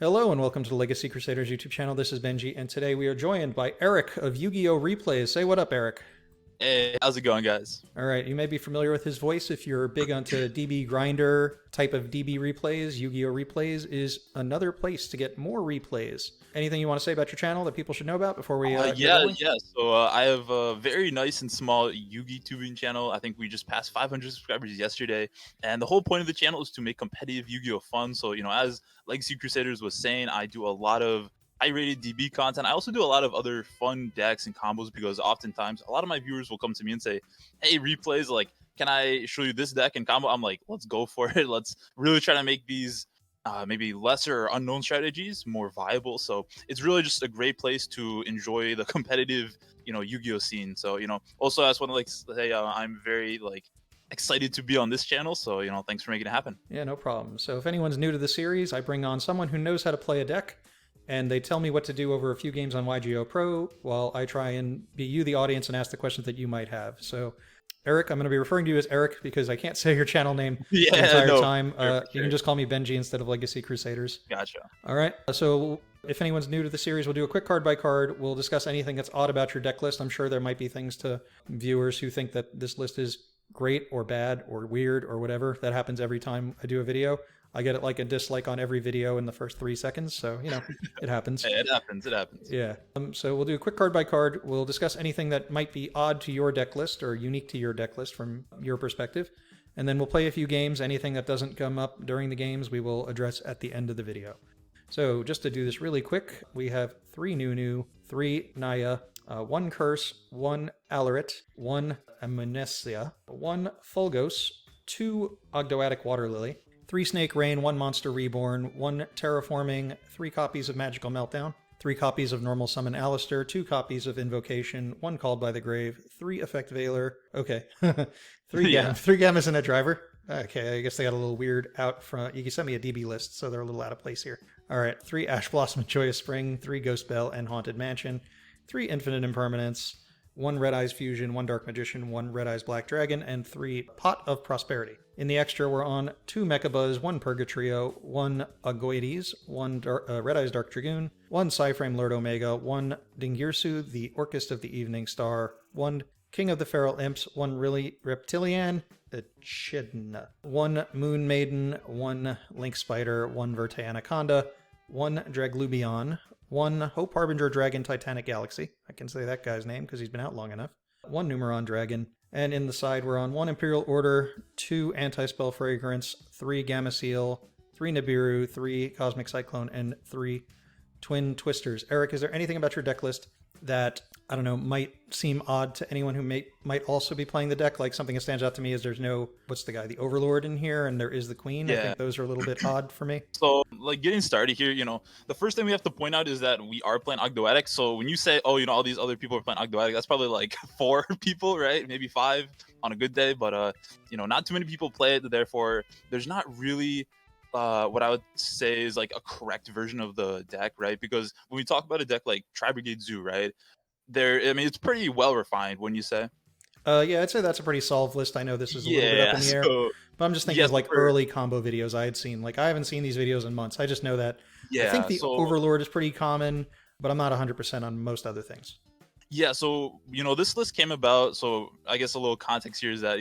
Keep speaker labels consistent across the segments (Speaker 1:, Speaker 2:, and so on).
Speaker 1: Hello and welcome to the Legacy Crusaders YouTube channel. This is Benji, and today we are joined by Erik of Yugioh Replays. Say what up, Erik.
Speaker 2: Hey, how's it going, guys?
Speaker 1: All right, you may be familiar with his voice if you're big onto DB grinder type of DB replays. Yugioh Replays is another place to get more replays. Anything you want to say about your channel that people should know about before we get going?
Speaker 2: So I have a very nice and small Yugi tubing channel. I think we just passed 500 subscribers yesterday, and the whole point of the channel is to make competitive Yu-Gi-Oh fun. So as Legacy Crusaders was saying, I do a lot of high-rated DB content. I also do a lot of other fun decks and combos because oftentimes a lot of my viewers will come to me and say, "Hey, replays, like, can I show you this deck and combo?" I'm like, let's go for it. Let's really try to make these maybe lesser or unknown strategies more viable. So it's really just a great place to enjoy the competitive, Yu-Gi-Oh scene. So, also I just want to say I'm very excited to be on this channel. So, thanks for making it happen.
Speaker 1: Yeah, no problem. So if anyone's new to the series, I bring on someone who knows how to play a deck, and they tell me what to do over a few games on YGOPRO while I try and be you, the audience, and ask the questions that you might have. So Erik, I'm going to be referring to you as Erik because I can't say your channel name the entire time. Sure. You can just call me Benji instead of Legacy Crusaders.
Speaker 2: Gotcha.
Speaker 1: All right. So if anyone's new to the series, we'll do a quick card by card. We'll discuss anything that's odd about your deck list. I'm sure there might be things to viewers who think that this list is great or bad or weird or whatever. That happens every time I do a video. I get it like a dislike on every video in the first 3 seconds, so it happens.
Speaker 2: It happens.
Speaker 1: Yeah. So we'll do a quick card by card. We'll discuss anything that might be odd to your deck list or unique to your deck list from your perspective, and then we'll play a few games. Anything that doesn't come up during the games, we will address at the end of the video. So just to do this really quick, we have 3 Nunu, 3 Naya, 1 Curse, 1 Alarit, 1 Amnesia, 1 Fulgos, 2 Ogdoadic Water Lily, 3 Snake Rain, 1 Monster Reborn, 1 Terraforming, 3 copies of Magical Meltdown, 3 copies of Normal Summon Alistair, 2 copies of Invocation, 1 Called by the Grave, 3 Effect Veiler, okay, 3 Gammas and a Driver. Okay, I guess they got a little weird out front. You can send me a DB list, so they're a little out of place here. All right, 3 Ash Blossom and Joyous Spring, 3 Ghost Bell and Haunted Mansion, 3 Infinite Impermanence, 1 Red Eyes Fusion, 1 Dark Magician, 1 Red Eyes Black Dragon, and 3 Pot of Prosperity. In the extra, we're on 2 Mechabuzz, 1 Purgatrio, 1 Agoides, 1 Red Eyes Dark Dragoon, 1 Psyframe Lord Omega, 1 Dingirsu, the Orchest of the Evening Star, 1 King of the Feral Imps, 1 Reptilian, Echidna, 1 Moon Maiden, 1 Link Spider, 1 Verte Anaconda, 1 Draglubion, 1 Hope Harbinger Dragon Titanic Galaxy. I can say that guy's name because he's been out long enough. 1 Numeron Dragon. And in the side, we're on 1 Imperial Order, 2 Anti-Spell Fragrance, 3 Gamma Seal, 3 Nibiru, 3 Cosmic Cyclone, and 3 Twin Twisters. Erik, is there anything about your deck list that, I don't know, might seem odd to anyone who might also be playing the deck? Like, something that stands out to me is there's no, what's the guy, the Overlord in here, and there is the Queen. Yeah. I think those are a little bit odd for me.
Speaker 2: So, getting started here, the first thing we have to point out is that we are playing Ogdoadic. So when you say, oh, all these other people are playing Ogdoadic, that's probably like 4 people, right? Maybe 5 on a good day, but not too many people play it. Therefore, there's not really what I would say is like a correct version of the deck, right? Because when we talk about a deck like Tri-Brigade Zoo, right? It's pretty well refined, wouldn't you say?
Speaker 1: Yeah, I'd say that's a pretty solved list. I know this is a little bit up in the air, but I'm just thinking of early combo videos I had seen. Like, I haven't seen these videos in months. I just know that. I think the Overlord is pretty common, but I'm not 100% on most other things.
Speaker 2: Yeah, so, this list came about, so I guess a little context here is that,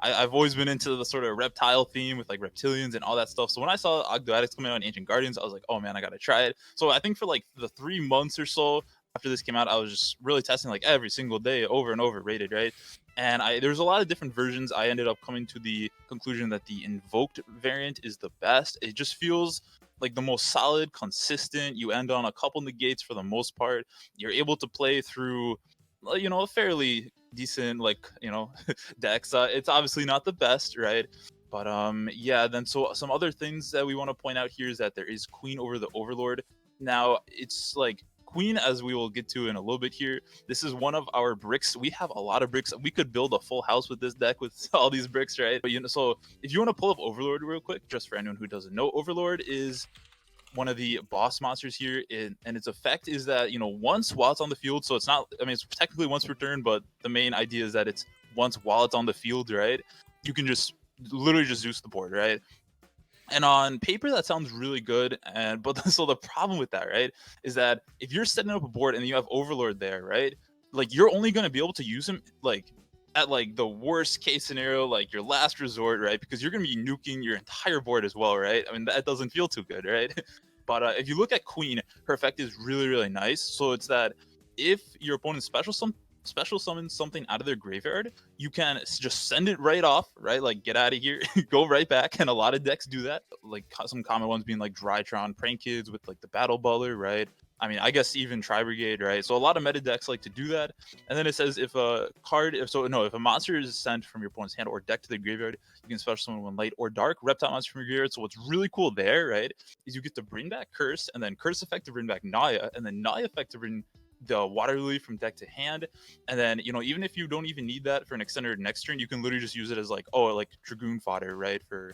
Speaker 2: I've always been into the sort of reptile theme with, like, reptilians and all that stuff. So when I saw Ogdoadic coming out in Ancient Guardians, I was like, oh, man, I gotta try it. So I think for, like, the 3 months or so after this came out, I was just really testing, like, every single day, over and over, rated, right? And there's a lot of different versions. I ended up coming to the conclusion that the Invoked variant is the best. It just feels like the most solid, consistent. You end on a couple negates for the most part. You're able to play through, a fairly decent, decks. It's obviously not the best, right? But then so some other things that we want to point out here is that there is Queen over the Overlord. Now, it's like Queen, as we will get to in a little bit here, this is one of our bricks. We have a lot of bricks. We could build a full house with this deck with all these bricks, right? But so if you want to pull up Overlord real quick, just for anyone who doesn't know, Overlord is one of the boss monsters here, and its effect is that, once while it's on the field, so it's not, it's technically once per turn, but the main idea is that it's once while it's on the field, right? You can just literally just Zeus the board, right? And on paper, that sounds really good. And but so the problem with that, right, is that if you're setting up a board and you have Overlord there, right, like you're only going to be able to use him like at like the worst case scenario, like your last resort, right? Because you're going to be nuking your entire board as well, right? I mean, that doesn't feel too good, right? But if you look at Queen, her effect is really, really nice. So it's that if your opponent special summons something out of their graveyard, you can just send it right off, right? Like get out of here, go right back. And a lot of decks do that. Like some common ones being like Drytron, Prank Kids with like the Battle Butler, right? I mean, I guess even Tri Brigade, right? So a lot of meta decks like to do that. And then it says if a card, if a monster is sent from your opponent's hand or deck to the graveyard, you can special summon one light or dark reptile monster from your graveyard. So what's really cool there, right, is you get to bring back Curse, and then Curse effect to bring back Naya, and then Naya effect to bring the Water Lily from deck to hand. And then, even if you don't even need that for an extender next turn, you can literally just use it as like, like Dragoon fodder, right, for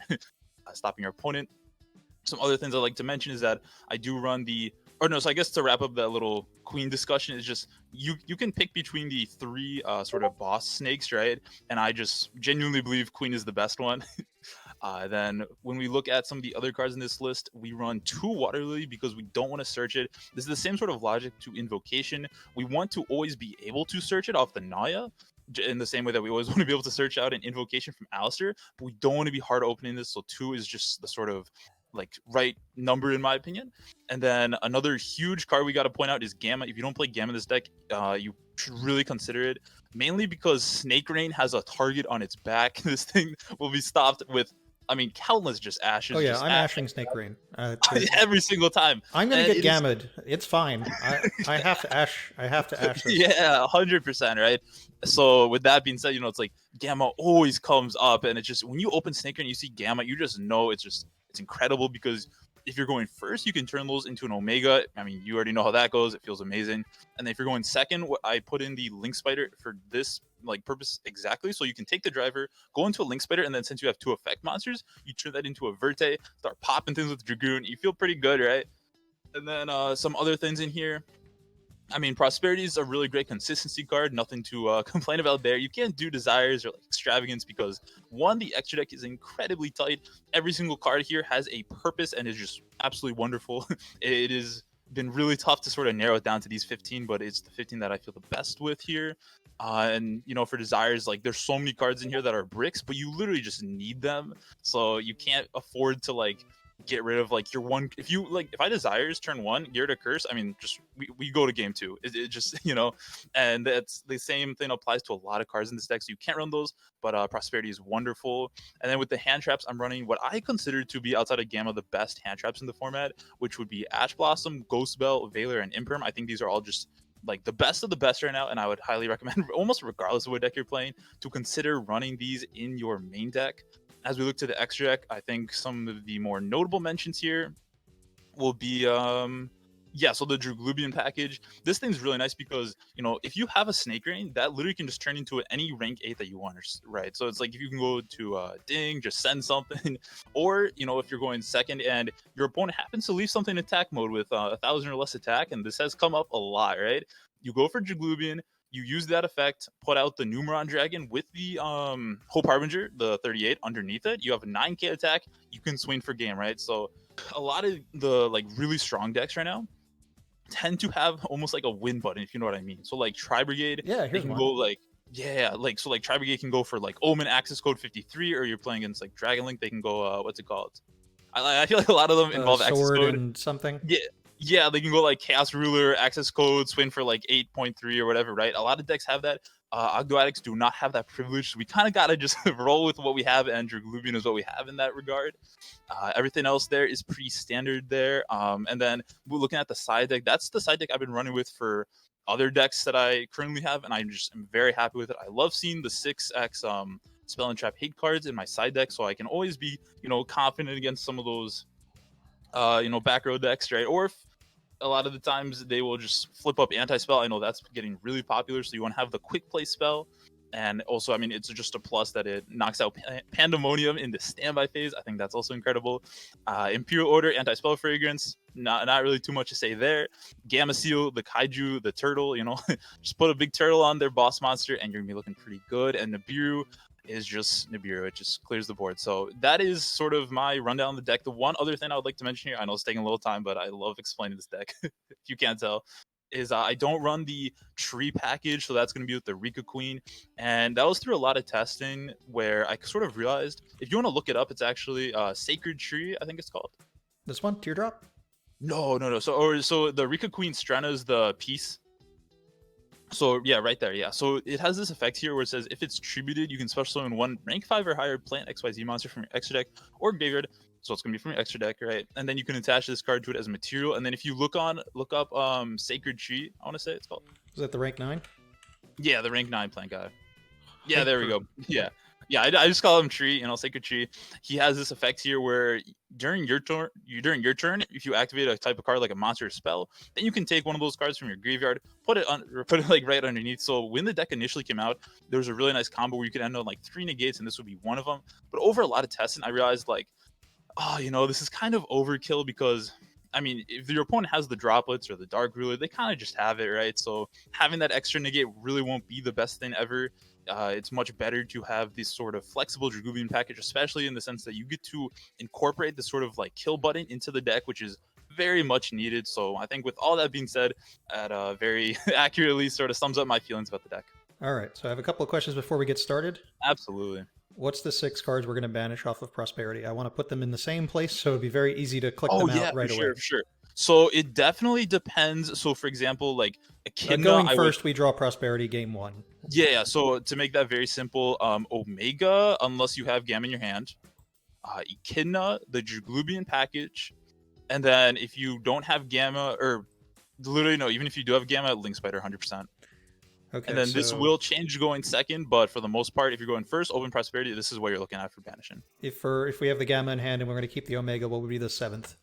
Speaker 2: stopping your opponent. Some other things I like to mention is that I do run so I guess to wrap up that little Queen discussion is just you can pick between the three sort of boss snakes, right? And I just genuinely believe Queen is the best one. Then when we look at some of the other cards in this list, we run 2 Water Lily because we don't want to search it. This is the same sort of logic to Invocation. We want to always be able to search it off the Naya, in the same way that we always want to be able to search out an Invocation from Alistair, but we don't want to be hard opening this, so 2 is just the sort of like right number in my opinion. And then another huge card we got to point out is Gamma. If you don't play Gamma in this deck, you should really consider it, mainly because Snake Rain has a target on its back. This thing will be stopped with, I mean, countless just ashes.
Speaker 1: Oh yeah,
Speaker 2: just
Speaker 1: I'm ashing Snake Rain.
Speaker 2: every single time.
Speaker 1: I'm gonna
Speaker 2: And
Speaker 1: get gammed. It's fine. I have to ash. I have to ash this.
Speaker 2: Yeah, 100%, right? So with that being said, it's like Gamma always comes up, and it's just when you open Snake and you see Gamma, you just know it's incredible, because if you're going first, you can turn those into an Omega. I mean, you already know how that goes. It feels amazing. And then if you're going second, I put in the Link Spider for this like purpose exactly. So you can take the driver, go into a Link Spider, and then since you have 2 effect monsters, you turn that into a Verte, start popping things with Dragoon. You feel pretty good, right? And then some other things in here. I mean, Prosperity is a really great consistency card. Nothing to complain about there. You can't do Desires or like Extravagance because, one, the extra deck is incredibly tight. Every single card here has a purpose and is just absolutely wonderful. It has been really tough to sort of narrow it down to these 15, but it's the 15 that I feel the best with here. And, for Desires, like, there's so many cards in here that are bricks, but you literally just need them. So you can't afford to, like, get rid of like your one. If I Desires turn 1 gear to Curse, I mean, just we go to game 2. It just and that's the same thing applies to a lot of cards in this deck, so you can't run those, but Prosperity is wonderful. And then with the hand traps, I'm running what I consider to be, outside of Gamma, the best hand traps in the format, which would be Ash Blossom, Ghost Bell, Valor, and Imperm. I think these are all just like the best of the best right now, and I would highly recommend, almost regardless of what deck you're playing, to consider running these in your main deck. As we look to the extra deck, I think some of the more notable mentions here will be so the Dragoon Package. This thing's really nice because, if you have a Snake Rain, that literally can just turn into any rank 8 that you want, right? So it's like if you can go to Ding, just send something, or, if you're going second and your opponent happens to leave something in attack mode with 1,000 or less attack, and this has come up a lot, right? You go for Dragoon, you use that effect, put out the Numeron Dragon with the Hope Harbinger, the 38 underneath it. You have a 9k attack. You can swing for game, right? So a lot of the like really strong decks right now tend to have almost like a win button, if you know what I mean. So like Tri Brigade, they can go like Tri Brigade can go for like Omen access code 53, or you're playing against like Dragon Link, they can go what's it called? I feel like a lot of them involve access code
Speaker 1: and something.
Speaker 2: Yeah, they can go like Chaos Ruler, access code, swing for like 8.3 or whatever, right? A lot of decks have that. Ogdoadics do not have that privilege, so we kind of got to just roll with what we have, and Dragoon is what we have in that regard. Everything else there is pretty standard there. And then we're looking at the side deck. That's the side deck I've been running with for other decks that I currently have, and I'm very happy with it. I love seeing the 6x Spell and Trap hate cards in my side deck, so I can always be, confident against some of those back row decks, right? Or if a lot of the times they will just flip up anti-spell. I know that's getting really popular, so you want to have the quick play spell. And also, I mean, it's just a plus that it knocks out Pandemonium in the standby phase. I think that's also incredible. Imperial Order, anti-spell fragrance, not really too much to say there. Gamma Seal, the Kaiju, the turtle, just put a big turtle on their boss monster and you're gonna be looking pretty good. And Nibiru, is just Nibiru. It just clears the board. So that is sort of my rundown on the deck. The one other thing I would like to mention here, I know it's taking a little time, but I love explaining this deck, if you can't tell, is I don't run the tree package, so that's going to be with the Rika Queen. And that was through a lot of testing where I sort of realized, if you want to look it up, it's actually Sacred Tree, I think it's called.
Speaker 1: This one, Teardrop?
Speaker 2: No. So the Rika Queen Strana is the piece. So yeah, right there, yeah. So it has this effect here where it says if it's tributed, you can special summon one rank 5 or higher plant XYZ monster from your extra deck or graveyard. So it's gonna be from your extra deck, right? And then you can attach this card to it as material. And then if you look up Sacred Tree, I want to say it's called.
Speaker 1: Is that the rank 9?
Speaker 2: Yeah, the rank 9 plant guy. Yeah, there we go. Yeah, I just call him Tree, Sacred Tree. He has this effect here where during your turn, if you activate a type of card like a monster or spell, then you can take one of those cards from your graveyard, put it like right underneath. So when the deck initially came out, there was a really nice combo where you could end on like 3 negates, and this would be one of them. But over a lot of testing, I realized like, this is kind of overkill because, I mean, if your opponent has the droplets or the dark ruler, they kind of just have it, right? So having that extra negate really won't be the best thing ever. It's much better to have this sort of flexible Dragoon package, especially in the sense that you get to incorporate this sort of like kill button into the deck, which is very much needed. So I think with all that being said, that very accurately sort of sums up my feelings about the deck.
Speaker 1: All right, so I have a couple of questions before we get started.
Speaker 2: Absolutely.
Speaker 1: What's the 6 cards we're going to banish off of Prosperity? I want to put them in the same place, so it'd be very easy to click them out right away.
Speaker 2: For sure. So it definitely depends. So for example, like Echidna,
Speaker 1: going first, we draw Prosperity game 1.
Speaker 2: Yeah. So to make that very simple, Omega, unless you have Gamma in your hand, Echidna, the Dragoon Package, and then if you don't have Gamma, or literally no, even if you do have Gamma, Link Spider 100%.
Speaker 1: Okay.
Speaker 2: And then this will change going second, but for the most part, if you're going first, Open Prosperity, this is what you're looking at for banishing.
Speaker 1: If we have the Gamma in hand and we're going to keep the Omega, what would be the 7th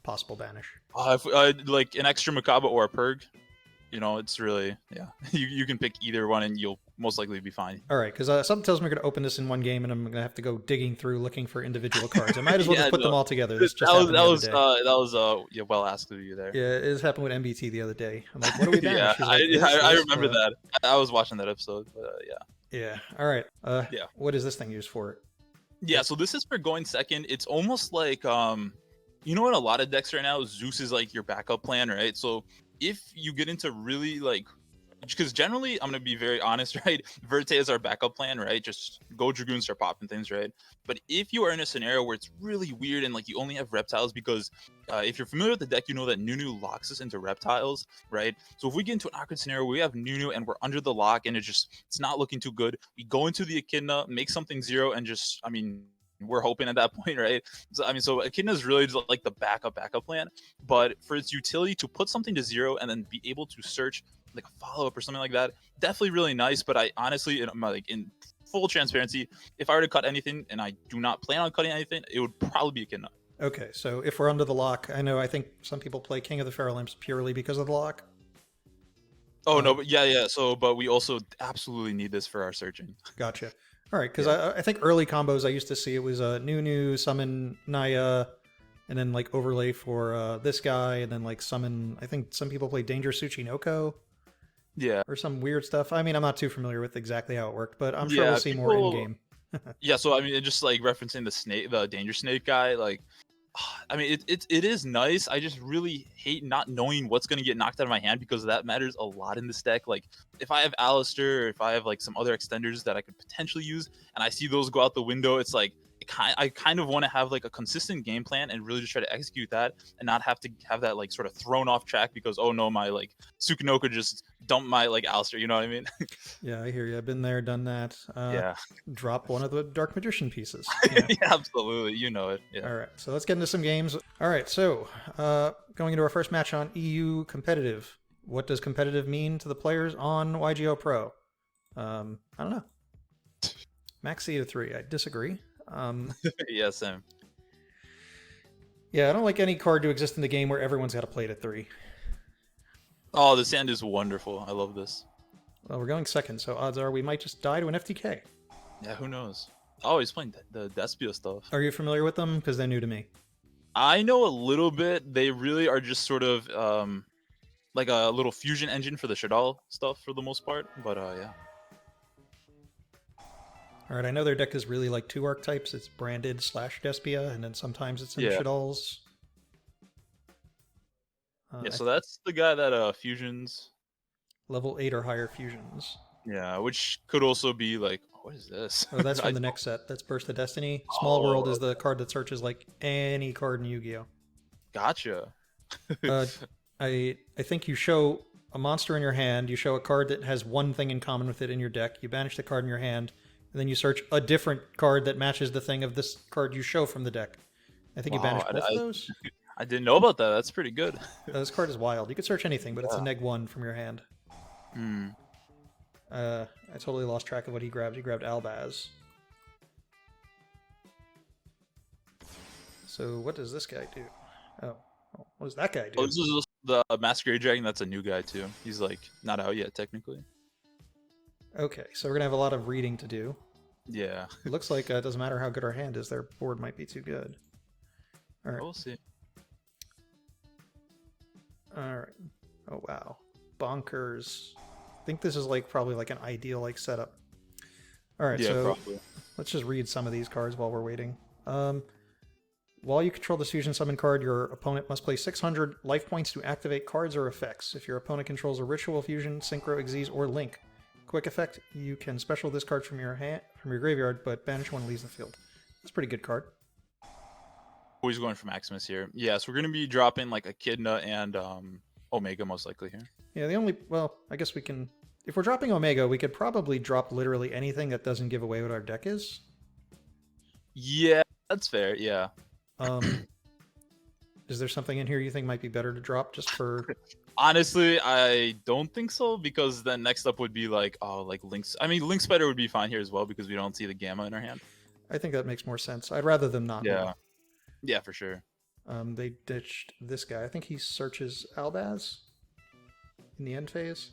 Speaker 1: possible banish?
Speaker 2: If like an extra Macabre or a Purg, it's really, you can pick either one and you'll most likely be fine.
Speaker 1: All right, because something tells me we're going to open this in one game and I'm going to have to go digging through looking for individual cards. I might as well just put them all together. This just happened the other day.
Speaker 2: That was well asked of you there.
Speaker 1: Yeah, it happened with MBT the other day. I'm like, what do we banish?
Speaker 2: I remember that. I was watching that episode.
Speaker 1: Yeah. All right. What is this thing used for?
Speaker 2: Yeah. So this is for going second. It's almost like in a lot of decks right now, Zeus is like your backup plan, right? So if you get into really like, because generally I'm gonna be very honest, right? Verte is our backup plan, right? Just go Dragoon, start popping things, right? But if you are in a scenario where it's really weird and like you only have reptiles, because if you're familiar with the deck, you know that Nunu locks us into reptiles, right? So if we get into an awkward scenario where we have Nunu and we're under the lock and it's not looking too good, we go into the Echidna, make something 0, and just, I mean, we're hoping at that point, right? So Echidna is really just like the backup plan, but for its utility to put something to 0 and then be able to search like a follow-up or something like that, definitely really nice. But I honestly, in full transparency, if I were to cut anything, and I do not plan on cutting anything, it would probably be Echidna.
Speaker 1: Okay, so if we're under the lock, I think some people play King of the Pharaoh Lamps purely because of the lock.
Speaker 2: Oh no, but yeah. So, but we also absolutely need this for our searching.
Speaker 1: Gotcha. All right, because I think early combos I used to see it was Nunu, summon Naya, and then like overlay for this guy, and then like summon. I think some people play Dangerous Tsuchinoko.
Speaker 2: Yeah.
Speaker 1: Or some weird stuff. I mean, I'm not too familiar with exactly how it worked, but I'm sure we'll see more in game.
Speaker 2: Yeah. So I mean, just like referencing the Danger Snake guy, like. I mean, it is nice. I just really hate not knowing what's going to get knocked out of my hand because that matters a lot in this deck. Like, if I have Alistair or if I have, like, some other extenders that I could potentially use and I see those go out the window, it's like, I kind of want to have, like, a consistent game plan and really just try to execute that and not have to have that, like, sort of thrown off track because, oh, no, my, like, Tsukunoka just dumped my, like, Alistair. You know what I mean?
Speaker 1: Yeah, I hear you. I've been there, done that. Drop one of the Dark Magician pieces.
Speaker 2: Yeah, absolutely. You know it. Yeah.
Speaker 1: All right, so let's get into some games. All right, so going into our first match on EU Competitive. What does competitive mean to the players on YGOPRO? I don't know. Max C to 3. I disagree.
Speaker 2: Yeah, same.
Speaker 1: Yeah, I don't like any card to exist in the game where everyone's got to play it at 3.
Speaker 2: Oh, the sand is wonderful. I love this.
Speaker 1: Well, we're going second, so odds are we might just die to an FTK.
Speaker 2: Yeah, who knows? Oh, he's playing the Despia stuff.
Speaker 1: Are you familiar with them? Because they're new to me.
Speaker 2: I know a little bit. They really are just sort of like a little fusion engine for the Shadal stuff for the most part. But yeah.
Speaker 1: All All right, I know their deck is really like 2 archetypes. It's Branded / Despia, and then sometimes it's in
Speaker 2: Yeah.
Speaker 1: Shaddolls.
Speaker 2: Yeah, so that's the guy that fusions.
Speaker 1: Level 8 or higher fusions.
Speaker 2: Yeah, which could also be like, what is this?
Speaker 1: Oh, that's
Speaker 2: I
Speaker 1: from the next set. That's Burst of Destiny. Small World is the card that searches like any card in Yu-Gi-Oh.
Speaker 2: Gotcha.
Speaker 1: I think you show a monster in your hand, you show a card that has one thing in common with it in your deck, you banish the card in your hand, and then you search a different card that matches the thing of this card you show from the deck. I think you banish both of those.
Speaker 2: I didn't know about that. That's pretty good.
Speaker 1: This card is wild. You could search anything, but it's a -1 from your hand. I totally lost track of what he grabbed. He grabbed Albaz. So what does this guy do? Oh, what does that guy do?
Speaker 2: Oh, this is the Masquerade Dragon. That's a new guy too. He's like not out yet technically.
Speaker 1: Okay, so we're gonna have a lot of reading to do.
Speaker 2: Yeah.
Speaker 1: It looks like it doesn't matter how good our hand is, their board might be too good. All right.
Speaker 2: We'll see.
Speaker 1: All right. Oh wow, bonkers. I think this is like probably like an ideal like setup. All right,
Speaker 2: yeah,
Speaker 1: so
Speaker 2: probably.
Speaker 1: Let's just read some of these cards while we're waiting. While you control this fusion summon card, your opponent must play 600 life points to activate cards or effects. If your opponent controls a ritual, fusion, synchro, Xyz, or link. Quick effect: you can special this card from your graveyard, but banish one leaves the field. That's a pretty good card.
Speaker 2: Always going for Maximus here. Yeah, so we're gonna be dropping like Echidna and Omega most likely here.
Speaker 1: Yeah, well, I guess we can. If we're dropping Omega, we could probably drop literally anything that doesn't give away what our deck is.
Speaker 2: Yeah, that's fair. Yeah.
Speaker 1: Is there something in here you think might be better to drop just for?
Speaker 2: Honestly, I don't think so, because then next up would be like Lynx. I mean, Link Spider would be fine here as well because we don't see the Gamma in our hand.
Speaker 1: I think that makes more sense. I'd rather them not.
Speaker 2: Yeah. Yeah, for sure.
Speaker 1: They ditched this guy. I think he searches Albaz in the end phase.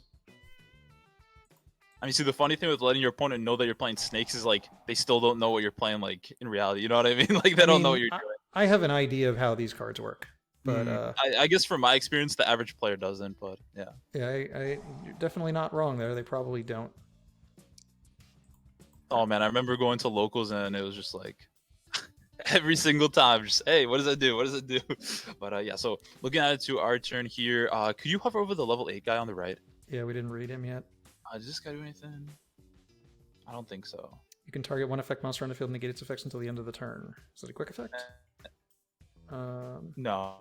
Speaker 2: I mean, see, the funny thing with letting your opponent know that you're playing snakes is like they still don't know what you're playing like in reality. You know what I mean? Like they don't know what you're doing.
Speaker 1: I have an idea of how these cards work, but
Speaker 2: I guess from my experience, the average player doesn't. But yeah.
Speaker 1: Yeah, you're definitely not wrong there. They probably don't.
Speaker 2: Oh man, I remember going to locals and it was just like every single time, just hey, what does that do? What does it do? But yeah, so looking at it to our turn here, could you hover over the level 8 guy on the right?
Speaker 1: Yeah, we didn't read him yet.
Speaker 2: Does this guy do anything? I don't think so.
Speaker 1: You can target one effect monster on the field and negate its effects until the end of the turn. Is it a quick effect?
Speaker 2: No,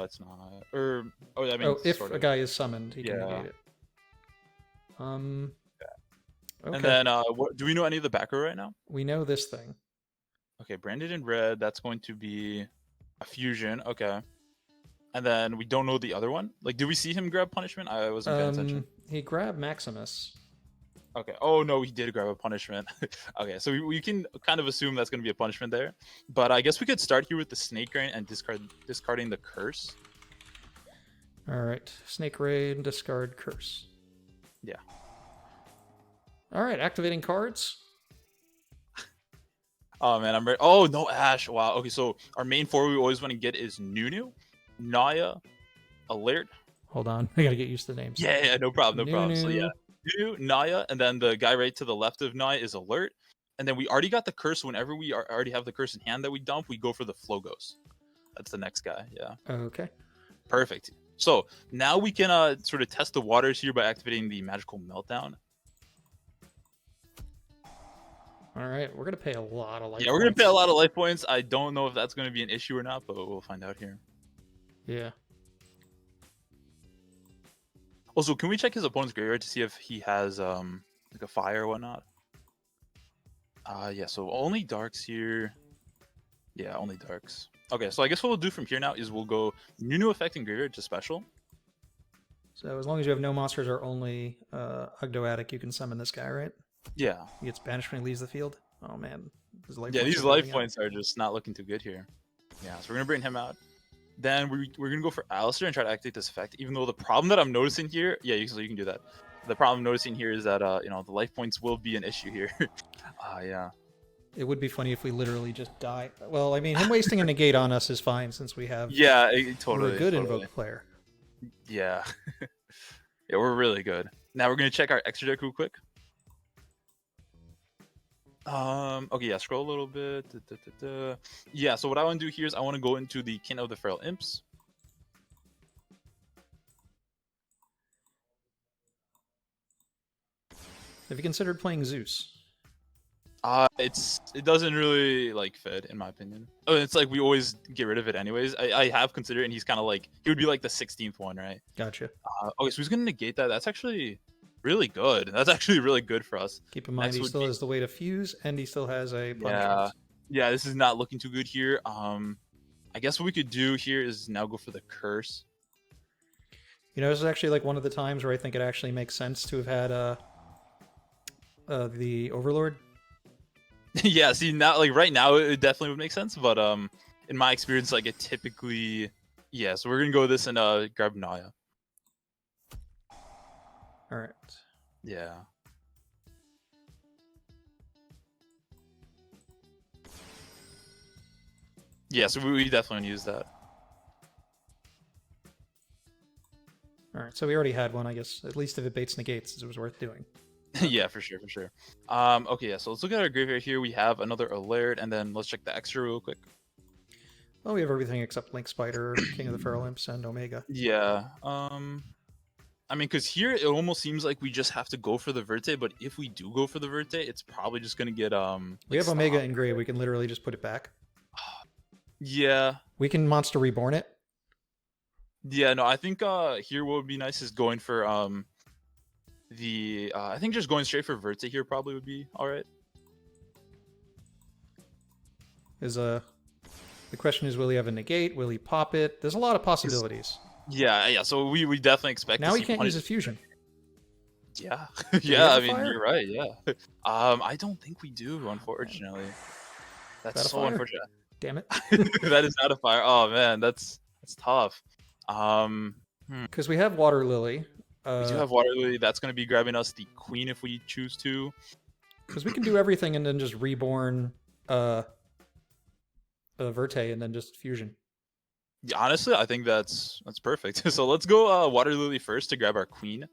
Speaker 2: it's not. Or I mean,
Speaker 1: if a guy is summoned, he can negate it. Okay.
Speaker 2: And then, do we know any of the back row right now?
Speaker 1: We know this thing.
Speaker 2: Okay, branded in red. That's going to be a fusion. Okay. And then we don't know the other one. Like, did we see him grab punishment? I wasn't paying attention.
Speaker 1: He grabbed Maximus.
Speaker 2: Okay. Oh no, he did grab a punishment. Okay, so we can kind of assume that's going to be a punishment there. But I guess we could start here with the Snake Rain and discarding the curse.
Speaker 1: All right, Snake Rain, discard curse.
Speaker 2: Yeah.
Speaker 1: All right, activating cards.
Speaker 2: Oh man, I'm ready. Oh no, Ash. Wow. Okay, so our main 4 we always want to get is Nunu, Naya, Alert.
Speaker 1: Hold on, I gotta get used to the names.
Speaker 2: Yeah, no problem, no problem. So yeah, Nunu, Naya, and then the guy right to the left of Naya is Alert. And then we already got the curse. Whenever we already have the curse in hand that we dump, we go for the Flogos. That's the next guy. Yeah.
Speaker 1: Okay.
Speaker 2: Perfect. So now we can sort of test the waters here by activating the Magical Meltdown.
Speaker 1: All right, we're gonna pay a lot of life.
Speaker 2: Yeah, we're gonna pay a lot of life points. I don't know if that's gonna be an issue or not, but we'll find out here.
Speaker 1: Yeah.
Speaker 2: Also, can we check his opponent's graveyard to see if he has like a fire or whatnot? Yeah. So only darks here. Yeah, only darks. Okay, so I guess what we'll do from here now is we'll go Nunu effect and graveyard to special.
Speaker 1: So as long as you have no monsters or only Ogdoadic, you can summon this guy, right?
Speaker 2: Yeah.
Speaker 1: He gets banished when he leaves the field. Oh man.
Speaker 2: These life points are just not looking too good here. Yeah, so we're gonna bring him out. Then we're gonna go for Alistair and try to activate this effect. Even though the problem that I'm noticing here, so you can do that. The problem I'm noticing here is that the life points will be an issue here. Yeah.
Speaker 1: It would be funny if we literally just die. Well, I mean, him wasting a negate on us is fine since we have.
Speaker 2: Yeah, totally.
Speaker 1: We're a good Invoked player.
Speaker 2: Yeah. Yeah, we're really good. Now we're gonna check our extra deck real quick. Okay, yeah, scroll a little bit. Yeah, so what I want to do here is I want to go into the Kin of the Feral Imps.
Speaker 1: Have you considered playing Zeus?
Speaker 2: It doesn't really like fit in my opinion. Oh, it's like we always get rid of it anyways. I have considered, and he's kind of like he would be like the 16th one, right?
Speaker 1: Gotcha.
Speaker 2: Okay, so he's gonna negate that. That's actually really good. That's actually really good for us.
Speaker 1: Keep in mind
Speaker 2: Next
Speaker 1: he
Speaker 2: would
Speaker 1: still
Speaker 2: be
Speaker 1: has the way to fuse, and he still has a
Speaker 2: yeah,
Speaker 1: punishment.
Speaker 2: yeah. This is not looking too good here. I guess what we could do here is now go for the curse.
Speaker 1: You know, this is actually like one of the times where I think it actually makes sense to have had the Overlord.
Speaker 2: Yeah, see now, like right now, it definitely would make sense, but in my experience, like it typically, yeah. So we're gonna go with this and grab Naya.
Speaker 1: All right.
Speaker 2: Yeah. Yeah, so we definitely use that.
Speaker 1: All right. So we already had one, I guess. At least if it baits negates, it was worth doing.
Speaker 2: Yeah, for sure, for sure. Okay, yeah. So let's look at our graveyard here. We have another Alert, and then let's check the extra real quick.
Speaker 1: Well, we have everything except Link Spider, King of the Feral Imps, and Omega.
Speaker 2: Yeah. I mean, because here it almost seems like we just have to go for the Verte, but if we do go for the Verte, it's probably just gonna get
Speaker 1: We
Speaker 2: like,
Speaker 1: have Omega
Speaker 2: stopped.
Speaker 1: in gray. We can literally just put it back.
Speaker 2: Yeah.
Speaker 1: We can Monster Reborn it.
Speaker 2: Yeah, no, I think here what would be nice is going for the I think just going straight for Verte here probably would be all right.
Speaker 1: The question is, will he have a negate? Will he pop it? There's a lot of possibilities.
Speaker 2: Yeah, yeah. So we definitely expect
Speaker 1: Now
Speaker 2: to
Speaker 1: he
Speaker 2: see
Speaker 1: can't use
Speaker 2: punish.
Speaker 1: his fusion.
Speaker 2: Yeah,
Speaker 1: we
Speaker 2: yeah.
Speaker 1: have
Speaker 2: I
Speaker 1: a
Speaker 2: mean,
Speaker 1: fire?
Speaker 2: you're right. Yeah. I don't think we do, unfortunately. That's
Speaker 1: that a
Speaker 2: so
Speaker 1: fire?
Speaker 2: unfortunate.
Speaker 1: Damn it.
Speaker 2: That is not a fire. Oh man, that's tough.
Speaker 1: Because we have Water Lily.
Speaker 2: We do have Water Lily. That's going to be grabbing us the Queen if we choose to.
Speaker 1: Because we can do everything and then just reborn Verte and then just fusion.
Speaker 2: Yeah, honestly, I think that's perfect. So let's go Water Lily first to grab our Queen.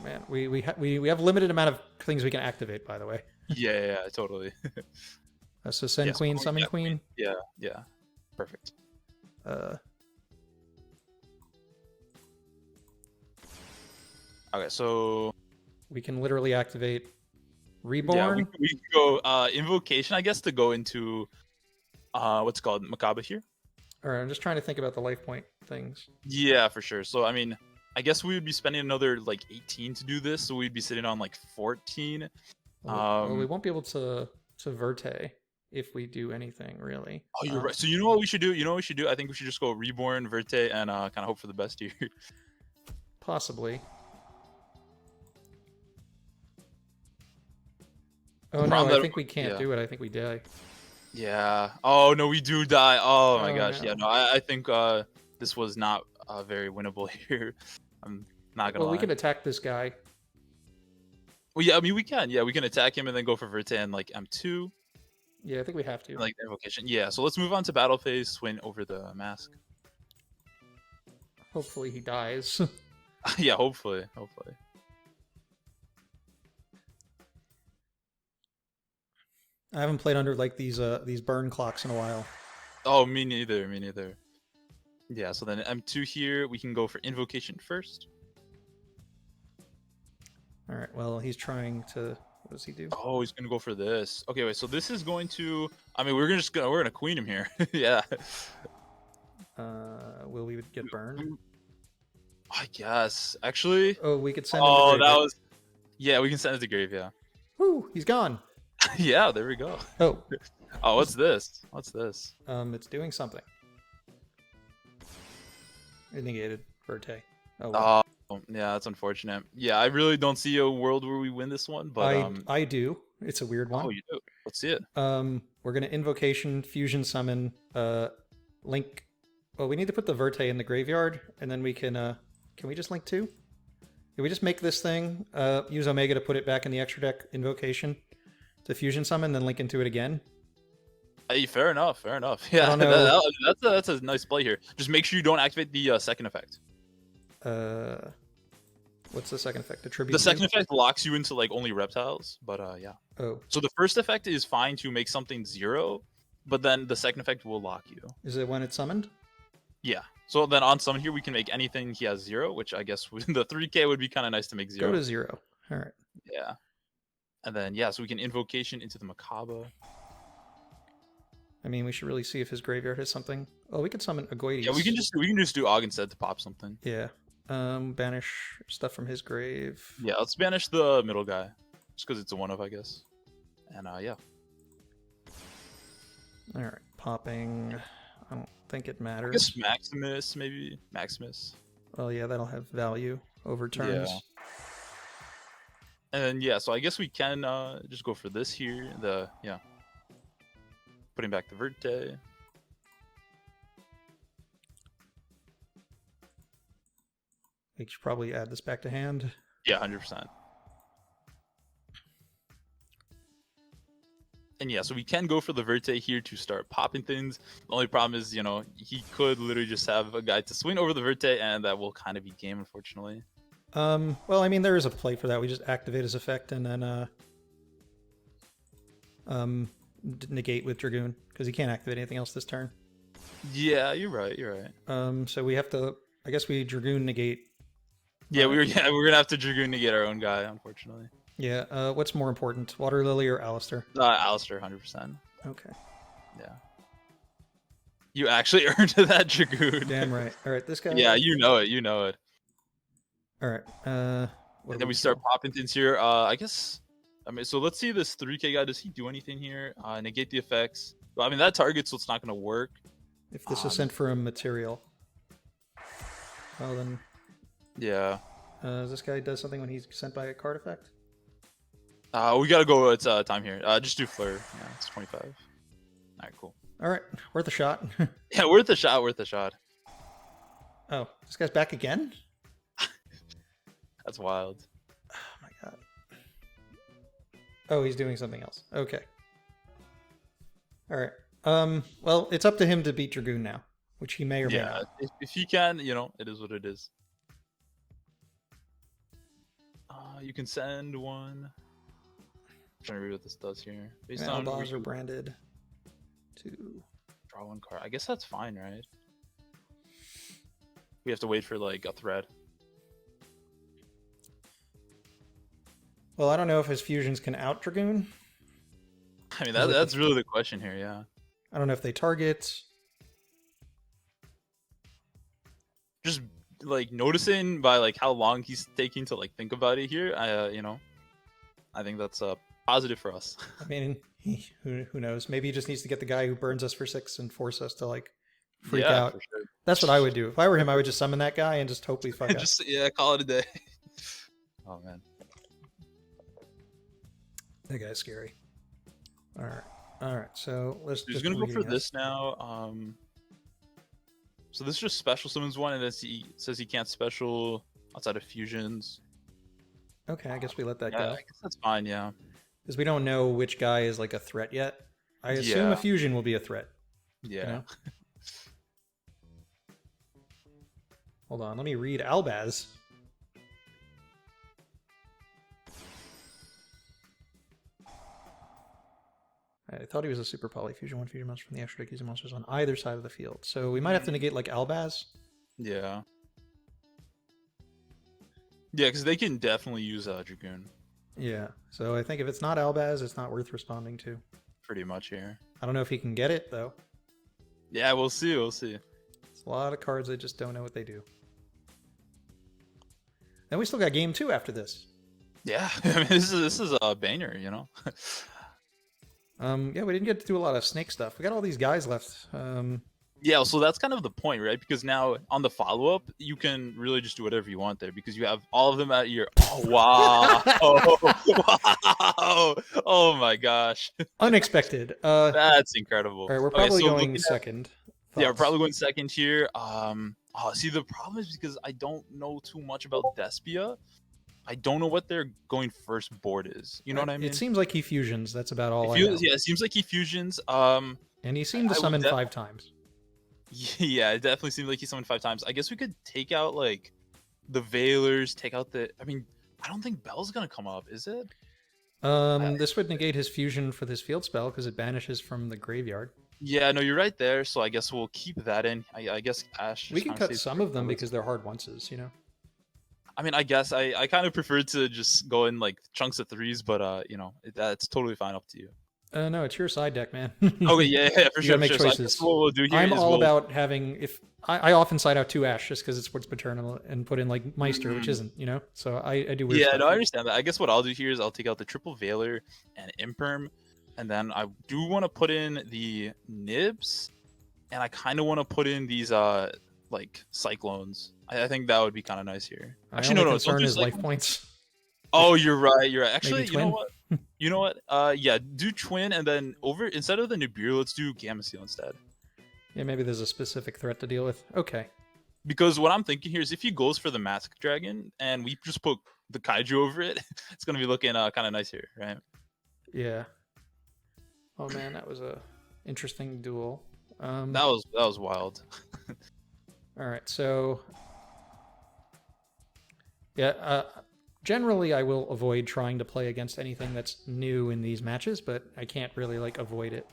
Speaker 1: Man, we have a limited amount of things we can activate, by the way.
Speaker 2: Yeah, totally.
Speaker 1: So send
Speaker 2: Yes,
Speaker 1: Queen, summon
Speaker 2: yeah,
Speaker 1: Queen.
Speaker 2: Yeah, perfect. Okay, so
Speaker 1: we can literally activate Reborn.
Speaker 2: Yeah, we can go Invocation, I guess, to go into what's called Macabre here.
Speaker 1: All right, I'm just trying to think about the life point things.
Speaker 2: Yeah, for sure. So I mean, I guess we would be spending another like 18 to do this, so we'd be sitting on like 14.
Speaker 1: Well, we won't be able to Verte if we do anything really.
Speaker 2: Oh, you're right. So you know what we should do? You know what we should do? I think we should just go Reborn, Verte, and kind of hope for the best here.
Speaker 1: Possibly. Oh no, I think we can't do it. I think we die.
Speaker 2: Yeah. Oh no, we do die. Oh my gosh.
Speaker 1: No.
Speaker 2: Yeah. No, I think this was not very winnable here. I'm not gonna lie.
Speaker 1: Well, we can attack this guy.
Speaker 2: Well, yeah. I mean, we can. Yeah, we can attack him and then go for Verte and like M2.
Speaker 1: Yeah, I think we have to.
Speaker 2: Like Invocation. Yeah. So let's move on to battle phase. Win over the mask.
Speaker 1: Hopefully he dies.
Speaker 2: Yeah. Hopefully. Hopefully.
Speaker 1: I haven't played under like these burn clocks in a while.
Speaker 2: Oh, me neither. Me neither. Yeah. So then M2 here, we can go for Invocation first.
Speaker 1: All right. Well, he's trying to. What does he do?
Speaker 2: Oh, he's gonna go for this. Okay, wait. So this is going to. I mean, we're gonna queen him here. Yeah.
Speaker 1: Will we get burned?
Speaker 2: I guess. Actually.
Speaker 1: Oh, we could send.
Speaker 2: Oh,
Speaker 1: him to
Speaker 2: that was. Yeah, we can send it to grave. Yeah.
Speaker 1: Whoo! He's gone.
Speaker 2: Yeah, there we go.
Speaker 1: Oh.
Speaker 2: Oh, what's this? What's this?
Speaker 1: It's doing something. It negated Verte. Oh.
Speaker 2: Well. Yeah, that's unfortunate. Yeah, I really don't see a world where we win this one, but
Speaker 1: I do. It's a weird one.
Speaker 2: Oh, you do. Let's see it.
Speaker 1: We're gonna Invocation, Fusion Summon, Link. Well, we need to put the Verte in the graveyard, and then we can we just Link 2? Can we just make this thing, use Omega to put it back in the extra deck Invocation to Fusion Summon, then Link into it again?
Speaker 2: Hey, fair enough, fair enough. Yeah, that's a nice play here. Just make sure you don't activate the second effect.
Speaker 1: What's the second effect? Attribute.
Speaker 2: The second effect locks you into like only reptiles, but yeah.
Speaker 1: Oh.
Speaker 2: So the first effect is fine to make something 0, but then the second effect will lock you.
Speaker 1: Is it when it's summoned?
Speaker 2: Yeah. So then on summon here, we can make anything he has 0, which I guess the 3K would be kind of nice to make 0.
Speaker 1: Go to 0. All right.
Speaker 2: Yeah. And then yeah, so we can invocation into the Macabre.
Speaker 1: I mean, we should really see if his graveyard has something. Oh, we could summon Ogdoadic.
Speaker 2: Yeah, we can just do Og instead to pop something.
Speaker 1: Yeah. Banish stuff from his grave.
Speaker 2: Yeah, let's banish the middle guy, just because it's a 1-of, I guess. And yeah.
Speaker 1: All right, popping. I don't think it matters.
Speaker 2: I guess Maximus, maybe Maximus.
Speaker 1: Well, yeah, that'll have value over turns.
Speaker 2: Yeah. And then yeah, so I guess we can just go for this here. Putting back the Verte.
Speaker 1: We should probably add this back to hand.
Speaker 2: Yeah, 100%. And yeah, so we can go for the Verte here to start popping things. The only problem is, he could literally just have a guy to swing over the Verte, and that will kind of be game, unfortunately.
Speaker 1: Well, I mean, there is a play for that. We just activate his effect and then negate with Dragoon, because he can't activate anything else this turn.
Speaker 2: Yeah, you're right.
Speaker 1: So we have to, I guess we Dragoon negate.
Speaker 2: Yeah, we're gonna have to Dragoon negate our own guy, unfortunately.
Speaker 1: Yeah. What's more important, Water Lily or Alistair?
Speaker 2: Alistair, 100%.
Speaker 1: Okay.
Speaker 2: Yeah. You actually earned that Dragoon.
Speaker 1: Damn right. All right, this guy.
Speaker 2: Yeah, you know it.
Speaker 1: All right.
Speaker 2: And then we start popping things here. I guess. I mean, so let's see this 3K guy. Does he do anything here? Negate the effects. Well, I mean, that targets, so it's not gonna work.
Speaker 1: If this is sent for a material. Well then.
Speaker 2: Yeah.
Speaker 1: This guy does something when he's sent by a card effect?
Speaker 2: We gotta go. It's time here. Just do Flare. Yeah, it's 25. All right, cool.
Speaker 1: All right, worth a shot.
Speaker 2: Yeah, worth a shot.
Speaker 1: Oh, this guy's back again?
Speaker 2: That's wild.
Speaker 1: Oh my god. Oh, he's doing something else. Okay. All right. Well, it's up to him to beat Dragoon now, which he may or may not.
Speaker 2: Yeah, if he can, it is what it is. You can send one. I'm trying to read what this does here. Based on
Speaker 1: Albaz are branded to
Speaker 2: draw one card. I guess that's fine, right? We have to wait for like a thread.
Speaker 1: Well, I don't know if his fusions can out Dragoon.
Speaker 2: I mean, that's really the question here, yeah.
Speaker 1: I don't know if they target.
Speaker 2: Just like noticing by like how long he's taking to like think about it here, I think that's positive for us.
Speaker 1: I mean, who knows? Maybe he just needs to get the guy who burns us for 6 and force us to like freak out.
Speaker 2: For sure.
Speaker 1: That's what I would do. If I were him, I would just summon that guy and just hope we fuck up.
Speaker 2: Just call it a day. Oh man.
Speaker 1: That guy's scary. All right. So let's.
Speaker 2: He's gonna go for this now. So this is just special summons one, and then he says he can't special outside of fusions.
Speaker 1: Okay, I guess we let that go.
Speaker 2: I guess that's fine. Yeah.
Speaker 1: Because we don't know which guy is like a threat yet. I assume a fusion will be a threat.
Speaker 2: Yeah.
Speaker 1: Hold on, let me read Albaz. I thought he was a super poly fusion. One fusion monster from the extra deck using monsters on either side of the field. So we might have to negate like Albaz.
Speaker 2: Yeah. Yeah, because they can definitely use Dragoon.
Speaker 1: Yeah. So I think if it's not Albaz, it's not worth responding to.
Speaker 2: Pretty much here.
Speaker 1: I don't know if he can get it though.
Speaker 2: Yeah, we'll see. It's
Speaker 1: a lot of cards. I just don't know what they do. Then we still got game 2 after this.
Speaker 2: Yeah, I mean, this is a banger,
Speaker 1: Yeah, we didn't get to do a lot of snake stuff. We got all these guys left.
Speaker 2: Yeah, so that's kind of the point, right? Because now on the follow-up, you can really just do whatever you want there because you have all of them at your... Oh, wow. Wow. Oh, my gosh.
Speaker 1: Unexpected.
Speaker 2: That's incredible.
Speaker 1: All right, we're probably going second.
Speaker 2: Yeah, we're probably going second here. See, the problem is because I don't know too much about Despia. I don't know what their going first board is. You know what I mean?
Speaker 1: It seems like he fusions. That's about all I know.
Speaker 2: Yeah, it seems like he fusions.
Speaker 1: And he seemed to summon 5 times.
Speaker 2: Yeah, it definitely seemed like he summoned 5 times. I guess we could take out like the Veilers, take out the. I mean, I don't think Bell's gonna come up, is it?
Speaker 1: This would negate his fusion for this field spell because it banishes from the graveyard.
Speaker 2: Yeah, no, you're right there. So I guess we'll keep that in. I guess Ash.
Speaker 1: We
Speaker 2: Just
Speaker 1: can
Speaker 2: kinda
Speaker 1: cut
Speaker 2: stays
Speaker 1: some
Speaker 2: pretty
Speaker 1: of them
Speaker 2: close.
Speaker 1: because they're hard onces, you know?
Speaker 2: I mean, I guess I kind of prefer to just go in like chunks of threes, but you know, that's totally fine, up to you.
Speaker 1: No, it's your side deck, man.
Speaker 2: Okay, yeah, for
Speaker 1: You
Speaker 2: sure,
Speaker 1: gotta
Speaker 2: for
Speaker 1: make
Speaker 2: sure. So I guess
Speaker 1: choices.
Speaker 2: what we'll do here
Speaker 1: I'm
Speaker 2: is
Speaker 1: all
Speaker 2: we'll.
Speaker 1: about having, I often side out 2 Ash just because it's sports paternal and put in like Meister, which
Speaker 2: Mm,
Speaker 1: isn't, you know? So I do weird
Speaker 2: yeah,
Speaker 1: stuff.
Speaker 2: no, I understand that. I guess what I'll do here is I'll take out the triple Veiler and Imperm, and then I do want to put in the Nibs, and I kind of want to put in these like Cyclones. I think that would be kind of nice here.
Speaker 1: My
Speaker 2: Actually,
Speaker 1: only
Speaker 2: no, don't
Speaker 1: concern
Speaker 2: do
Speaker 1: is life
Speaker 2: Cyclones.
Speaker 1: points.
Speaker 2: Oh, you're right. You're right. Actually,
Speaker 1: Maybe
Speaker 2: you know
Speaker 1: twin.
Speaker 2: what? You know what? Yeah, do Twin, and then over instead of the Nibiru, let's do Gamma Seal instead.
Speaker 1: Yeah, maybe there's a specific threat to deal with. Okay.
Speaker 2: Because what I'm thinking here is if he goes for the Mask Dragon and we just put the Kaiju over it, it's gonna be looking kind of nice here, right?
Speaker 1: Yeah. Oh man, that was a interesting duel.
Speaker 2: That was wild.
Speaker 1: All right, so yeah, generally I will avoid trying to play against anything that's new in these matches, but I can't really like avoid it.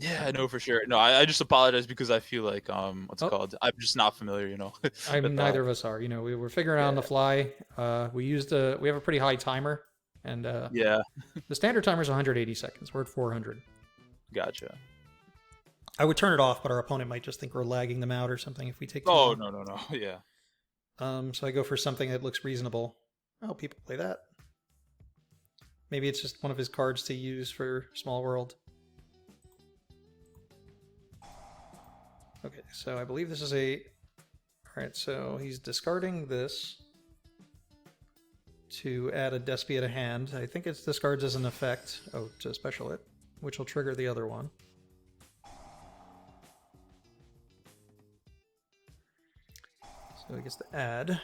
Speaker 2: Yeah, I know for sure. No, I just apologize because I feel like what's it
Speaker 1: Oh.
Speaker 2: called? I'm just not familiar, you know. with,
Speaker 1: Neither of us are. You know, we were figuring it out on the fly. We have a pretty high timer, and
Speaker 2: Yeah,
Speaker 1: the standard timer is 180 seconds. We're at 400.
Speaker 2: gotcha.
Speaker 1: I would turn it off, but our opponent might just think we're lagging them out or something if we take too
Speaker 2: Oh
Speaker 1: long.
Speaker 2: no, yeah.
Speaker 1: So I go for something that looks reasonable. Oh, people play that. Maybe it's just one of his cards to use for Small World. Okay, so I believe this is a... Alright, so he's discarding this to add a Despia to hand. I think it's discards as an effect. Oh, to special it, which will trigger the other one. So he gets to add. So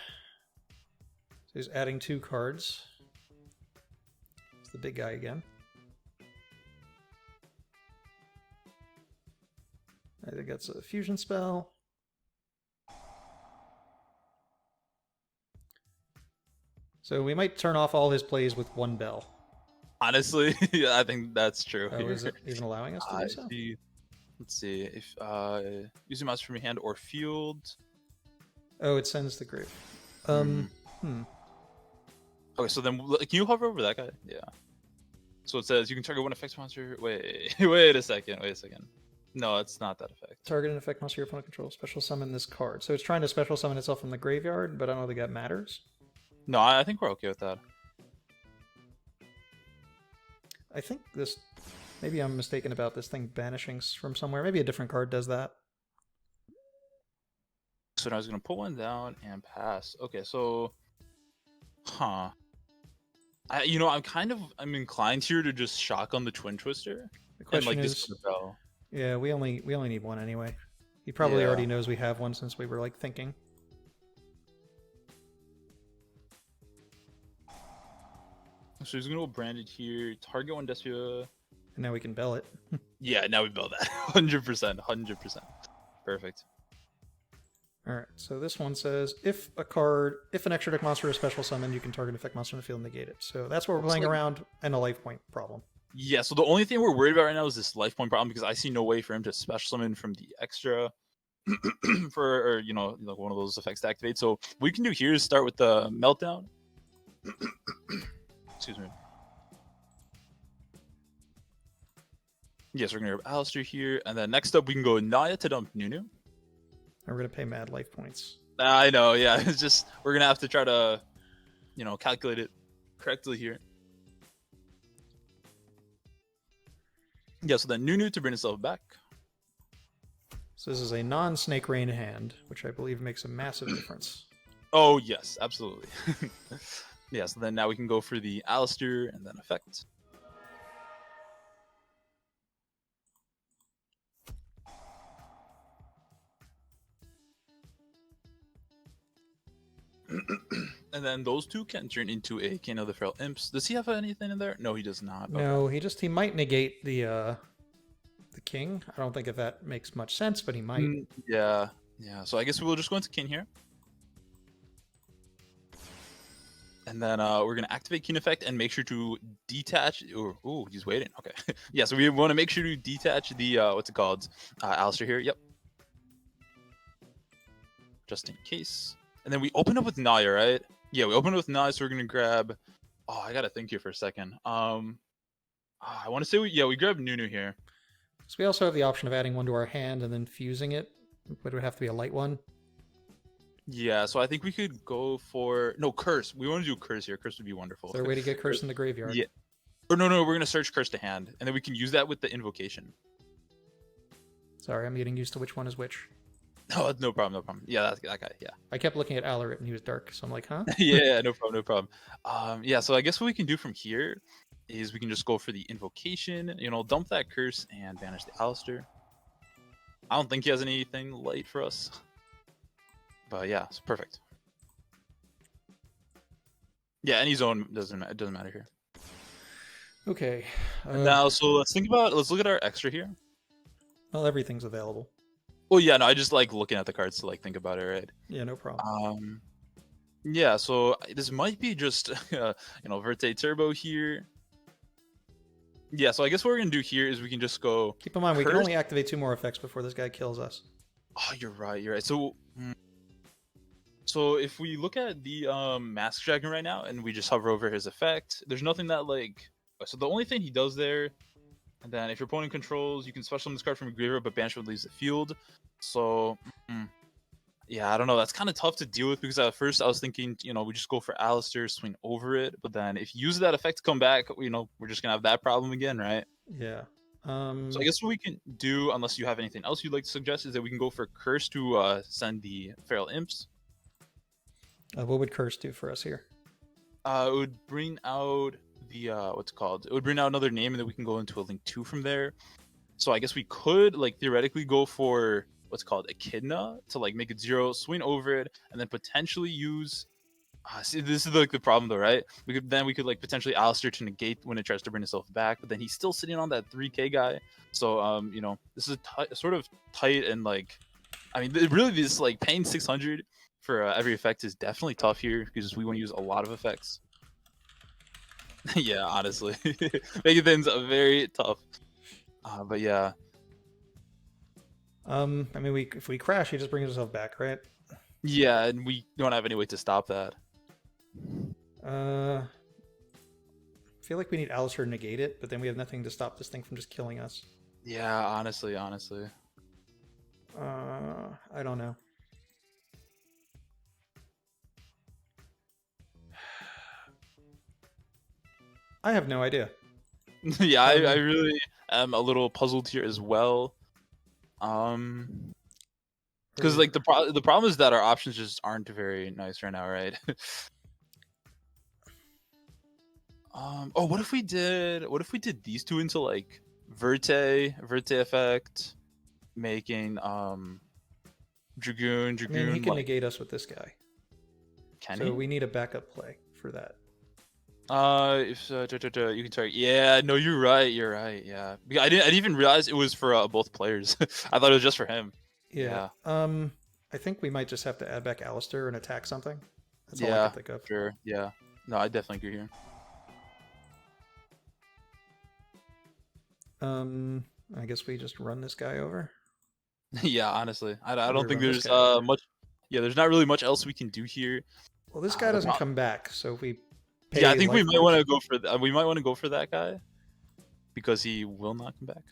Speaker 1: he's adding 2 cards. It's the big guy again. I think that's a fusion spell. So we might turn off all his plays with 1 bell.
Speaker 2: Honestly, yeah, I think that's true.
Speaker 1: Oh, is it even allowing us to do so?
Speaker 2: Let's see if using mouse from your hand or field.
Speaker 1: Oh, it sends the grave.
Speaker 2: Okay, so then can you hover over that guy? Yeah. So it says you can target one effect monster. Wait a second. No, it's not that effect.
Speaker 1: Target an effect monster your opponent controls. Special summon this card. So it's trying to special summon itself from the graveyard, but I don't think that matters.
Speaker 2: No, I think we're okay with that.
Speaker 1: I think this... Maybe I'm mistaken about this thing banishing from somewhere. Maybe a different card does that.
Speaker 2: So now I was gonna pull one down and pass. Okay, so, I'm inclined here to just shotgun the Twin Twister.
Speaker 1: The question
Speaker 2: and, like,
Speaker 1: is...
Speaker 2: discard the bell.
Speaker 1: Yeah, we only need one anyway. He probably
Speaker 2: Yeah.
Speaker 1: already knows we have one since we were like thinking.
Speaker 2: So he's gonna go branded here. Target one Despia.
Speaker 1: And now we can bell it.
Speaker 2: Yeah, now we build that. 100%. Perfect.
Speaker 1: Alright, so this one says, if an extra deck monster is special summoned, you can target an effect monster in the field and negate it. So that's what we're playing around, and a life point problem.
Speaker 2: Yeah, so the only thing we're worried about right now is this life point problem because I see no way for him to special summon from the extra for, like one of those effects to activate. So what we can do here is start with the meltdown. Excuse me. Yes, we're gonna grab Alistair here, and then next up we can go Naya to dump Nunu.
Speaker 1: And we're going to pay mad life points.
Speaker 2: I know, yeah. It's just we're gonna have to try to, calculate it correctly here. Yeah, so then Nunu to bring himself back.
Speaker 1: So this is a non-Snake Rain hand, which I believe makes a massive difference.
Speaker 2: Oh yes, absolutely. Yeah, so then now we can go for the Alistair and then effect. And then those two can turn into a King of the Feral Imps. Does he have anything in there? No, he does not.
Speaker 1: No, he might negate the king. I don't think if that makes much sense, but he might.
Speaker 2: Yeah. So I guess we'll just go into King here. And then we're gonna activate Keen Effect and make sure to detach. Oh, he's waiting. Okay. Yeah, so we want to make sure to detach the what's it called? Alistair here. Yep. Just in case. And then we open up with Naya, right? Yeah, we open up with Naya, so we're gonna grab. Oh, I gotta think here for a second. I want to say we grab Nunu here.
Speaker 1: So we also have the option of adding one to our hand and then fusing it, but it would have to be a light one.
Speaker 2: Yeah, so I think we could go for Curse. We want to do Curse here. Curse would be wonderful.
Speaker 1: Is there a way to get Curse in the graveyard?
Speaker 2: Yeah. Or no, we're gonna search Curse to hand, and then we can use that with the invocation.
Speaker 1: Sorry, I'm getting used to which one is which.
Speaker 2: Oh, no problem. Yeah, that guy. Yeah.
Speaker 1: I kept looking at Alarit and he was dark, so I'm like, huh?
Speaker 2: Yeah, no problem. Yeah, so I guess what we can do from here is we can just go for the invocation. Dump that Curse and banish the Alistair. I don't think he has anything light for us. But yeah, it's perfect. Yeah, any zone doesn't matter here.
Speaker 1: Okay.
Speaker 2: Now, so let's look at our extra here.
Speaker 1: Well, everything's available.
Speaker 2: Well, yeah, no, I just like looking at the cards to like think about it, right?
Speaker 1: Yeah, no problem.
Speaker 2: Yeah, so this might be just Verte Turbo here. Yeah, so I guess what we're gonna do here is we can just go.
Speaker 1: Keep in mind, we can only activate 2 more effects before this guy kills us.
Speaker 2: Oh, you're right. So if we look at the Mask Dragon right now and we just hover over his effect, there's nothing that like. So the only thing he does there, and then if your opponent controls, you can special summon this card from your graveyard, but banish when it leaves the field. So yeah, I don't know. That's kind of tough to deal with because at first I was thinking, we just go for Alistair, swing over it, but then if you use that effect to come back, we're just gonna have that problem again, right?
Speaker 1: Yeah.
Speaker 2: So I guess what we can do, unless you have anything else you'd like to suggest, is that we can go for Curse to send the Feral Imps.
Speaker 1: What would Curse do for us here?
Speaker 2: It would bring out the what's it called? It would bring out another name, and then we can go into a link 2 from there. So I guess we could like theoretically go for what's called Echidna to like make it 0, swing over it, and then potentially use. See, this is like the problem though, right? We could like potentially Alistair to negate when it tries to bring itself back, but then he's still sitting on that 3K guy. So this is sort of tight and like, I mean, really this like paying 600 for every effect is definitely tough here because we want to use a lot of effects. Yeah, honestly, making things very tough. But yeah.
Speaker 1: I mean, if we crash, he just brings himself back, right?
Speaker 2: Yeah, and we don't have any way to stop that.
Speaker 1: I feel like we need Alistair to negate it, but then we have nothing to stop this thing from just killing us.
Speaker 2: Yeah, honestly.
Speaker 1: I don't know. I have no idea.
Speaker 2: Yeah, I really am a little puzzled here as well. Because like the problem is that our options just aren't very nice right now, right? Oh, what if we did these 2 into like Verte effect, making Dragoon.
Speaker 1: I mean, he can negate us with this guy.
Speaker 2: Can
Speaker 1: so
Speaker 2: he?
Speaker 1: We need a backup play for that.
Speaker 2: If you can target. Yeah, no, you're right. Yeah, I didn't even realize it was for both players. I thought it was just for him.
Speaker 1: Yeah. I think we might just have to add back Alistair and attack something. That's all I can think of.
Speaker 2: Sure. Yeah. No, I definitely agree here.
Speaker 1: I guess we just run this guy over.
Speaker 2: Yeah, honestly, I don't think there's much. Yeah, there's not really much else we can do here.
Speaker 1: Well, this guy doesn't come back, so if we.
Speaker 2: Yeah, I think we might want to go for that. We might want to go for that guy because he will not come back.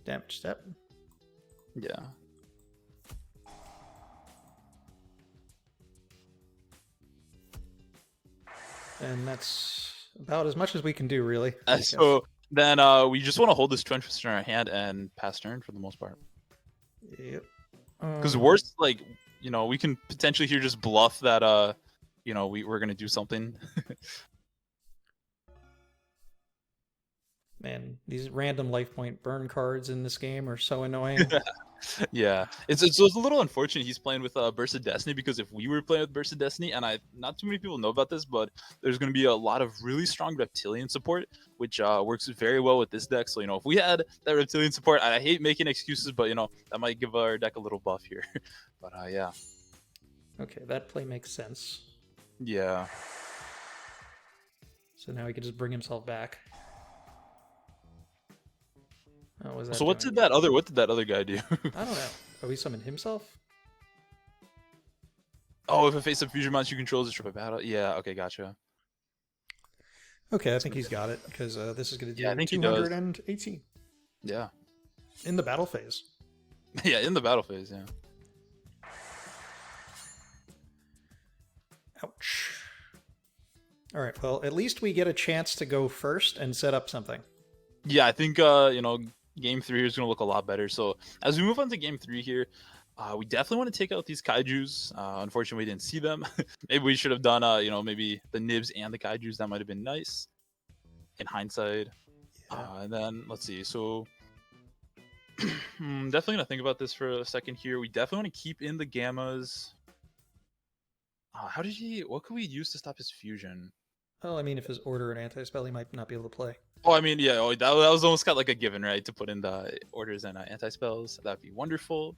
Speaker 1: Damage step.
Speaker 2: Yeah.
Speaker 1: And that's about as much as we can do, really.
Speaker 2: So then we just want to hold this Twinfist in our hand and pass turn for the most part.
Speaker 1: Yep.
Speaker 2: Because worst, like, we can potentially here just bluff that we're gonna do something.
Speaker 1: Man, these random life point burn cards in this game are so annoying.
Speaker 2: Yeah, it's a little unfortunate he's playing with Burst of Destiny, because if we were playing with Burst of Destiny, and not too many people know about this, but there's going to be a lot of really strong Reptilian support, which works very well with this deck. So if we had that Reptilian support, I hate making excuses, but that might give our deck a little buff here. But yeah.
Speaker 1: Okay, that play makes sense.
Speaker 2: Yeah.
Speaker 1: So now he can just bring himself back. Oh, was that
Speaker 2: So what
Speaker 1: doing?
Speaker 2: did that other guy do?
Speaker 1: I don't know. Oh, he summoned himself?
Speaker 2: Oh, if a face-up fusion monster you control is a triple battle. Yeah. Okay, gotcha.
Speaker 1: Okay, I think he's got it, because this is going to do
Speaker 2: Yeah, I think he does.
Speaker 1: 218.
Speaker 2: Yeah.
Speaker 1: In the battle phase.
Speaker 2: Yeah, in the battle phase. Yeah.
Speaker 1: Ouch. All right, well, at least we get a chance to go first and set up something.
Speaker 2: Yeah, I think game 3 is going to look a lot better. So as we move on to game 3 here, we definitely want to take out these kaijus. Unfortunately, we didn't see them. Maybe we should have done maybe the nibs and the kaijus. That might have been nice in hindsight.
Speaker 1: Yeah.
Speaker 2: And then let's see. So definitely gonna think about this for a second here. We definitely want to keep in the gammas. What could we use to stop his fusion?
Speaker 1: Well, I mean, if his order and anti-spell, he might not be able to play.
Speaker 2: Oh, I mean, yeah, that was almost kind of like a given, right? To put in the orders and anti-spells. That'd be wonderful.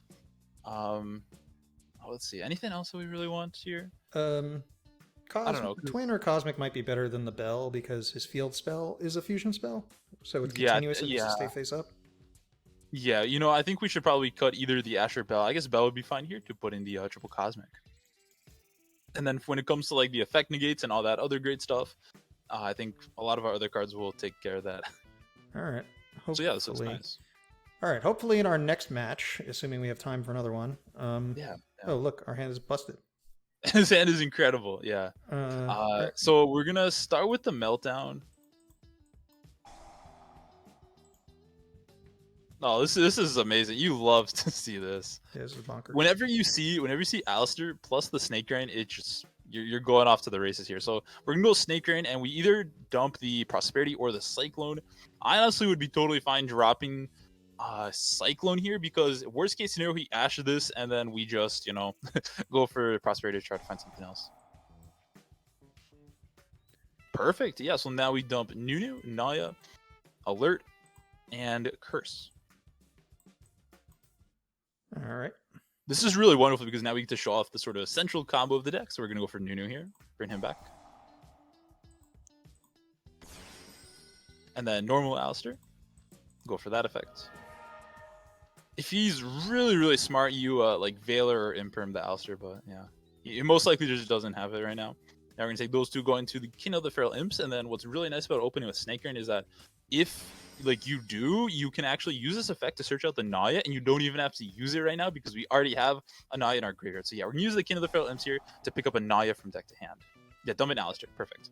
Speaker 2: Let's see. Anything else that we really want here?
Speaker 1: I don't
Speaker 2: know.
Speaker 1: Twin or Cosmic might be better than the Bell, because his field spell is a fusion spell. So it's
Speaker 2: Yeah,
Speaker 1: continuous and just stay face up.
Speaker 2: Yeah, I think we should probably cut either the Ash or Bell. I guess Bell would be fine here to put in the triple Cosmic. And then when it comes to like the effect negates and all that other great stuff, I think a lot of our other cards will take care of that.
Speaker 1: All right. Hopefully.
Speaker 2: So yeah, this looks nice.
Speaker 1: All right. Hopefully in our next match, assuming we have time for another one.
Speaker 2: Yeah.
Speaker 1: Oh, look, our hand is busted.
Speaker 2: His hand is incredible. Yeah. So we're gonna start with the meltdown. Oh, this is amazing. You love to see this.
Speaker 1: Yeah, this is bonkers.
Speaker 2: Whenever you see Alistair plus the Snake Drain, it just you're going off to the races here. So we're gonna go Snake Drain, and we either dump the Prosperity or the Cyclone. I honestly would be totally fine dropping Cyclone here, because worst case scenario he ashes this, and then we just go for Prosperity to try to find something else. Perfect. Yeah. So now we dump Nunu, Naya, Alert, and Curse.
Speaker 1: All right.
Speaker 2: This is really wonderful, because now we get to show off the sort of central combo of the deck. So we're going to go for Nunu here. Bring him back. And then normal Alistair. Go for that effect. If he's really, really smart, you like Valor or Imperm the Alistair, but yeah. He most likely just doesn't have it right now. Now we're going to take those two, go into the King of the Feral Imps. And then what's really nice about opening with Snake Drain is that if you can actually use this effect to search out the Naya, and you don't even have to use it right now, because we already have a Naya in our graveyard. So yeah, we're gonna use the King of the Feral Imps here to pick up a Naya from deck to hand. Yeah, dump it in Alistair. Perfect.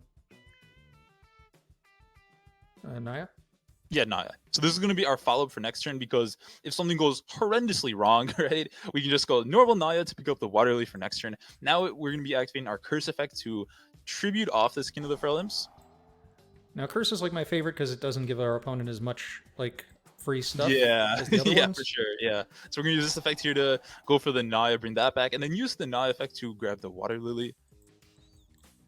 Speaker 1: Naya?
Speaker 2: Yeah, Naya. So this is gonna be our follow-up for next turn, because if something goes horrendously wrong, right, we can just go normal Naya to pick up the Water Lily for next turn. Now we're gonna be activating our Curse effect to tribute off this King of the Feral Imps.
Speaker 1: Now, Curse is like my favorite, because it doesn't give our opponent as much like free stuff.
Speaker 2: Yeah,
Speaker 1: as the other
Speaker 2: yeah,
Speaker 1: ones.
Speaker 2: for sure. Yeah. So we're gonna use this effect here to go for the Naya, bring that back, and then use the Naya effect to grab the Water Lily.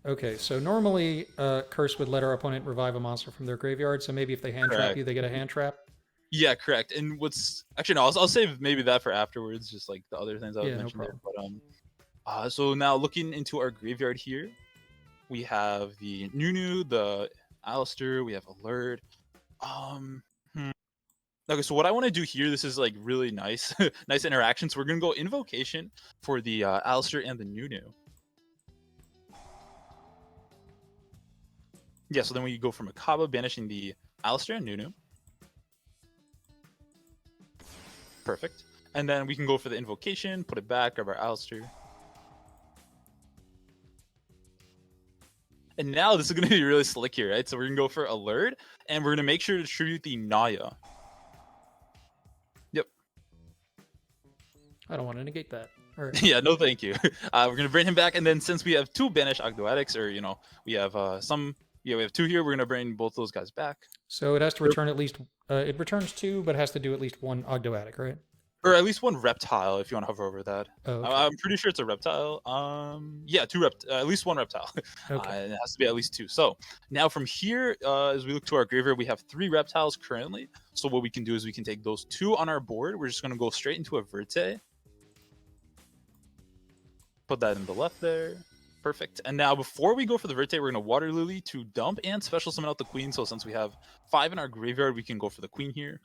Speaker 1: Okay, so normally Curse would let our opponent revive a monster from their graveyard. So maybe if they hand trap you, they get a hand trap.
Speaker 2: Yeah, correct. And what's actually no, I'll save maybe that for afterwards, just like the other things I was mentioning there. But so now looking into our graveyard here, we have the Nunu, the Alistair, we have Alert. Okay, so what I want to do here, this is like really nice, nice interaction. So we're gonna go Invocation for the Alistair and the Nunu. Yeah, so then we go for Makaba, banishing the Alistair and Nunu. Perfect. And then we can go for the Invocation, put it back, grab our Alistair. And now this is going to be really slick here, right? So we're going to go for Alert, and we're going to make sure to tribute the Naya. Yep.
Speaker 1: I don't want to negate that. All right.
Speaker 2: Yeah, no thank you. We're going to bring him back, and then since we have two banished Ogdoadics, or, we have some Yeah, we have 2 here. We're gonna bring both those guys back.
Speaker 1: So it has to return at least. It returns 2, but it has to do at least 1 Ogdoadic, right?
Speaker 2: Or at least 1 reptile if you want to hover over that.
Speaker 1: Oh, okay.
Speaker 2: I'm pretty sure it's a reptile. Yeah, at least 1 reptile.
Speaker 1: Okay.
Speaker 2: It has to be at least 2. So now from here, as we look to our graveyard, we have 3 reptiles currently. So what we can do is we can take those 2 on our board. We're just gonna go straight into a Verte. Put that in the left there. Perfect. And now before we go for the Verte, we're gonna Water Lily to dump and special summon out the Queen. So since we have 5 in our graveyard, we can go for the Queen here.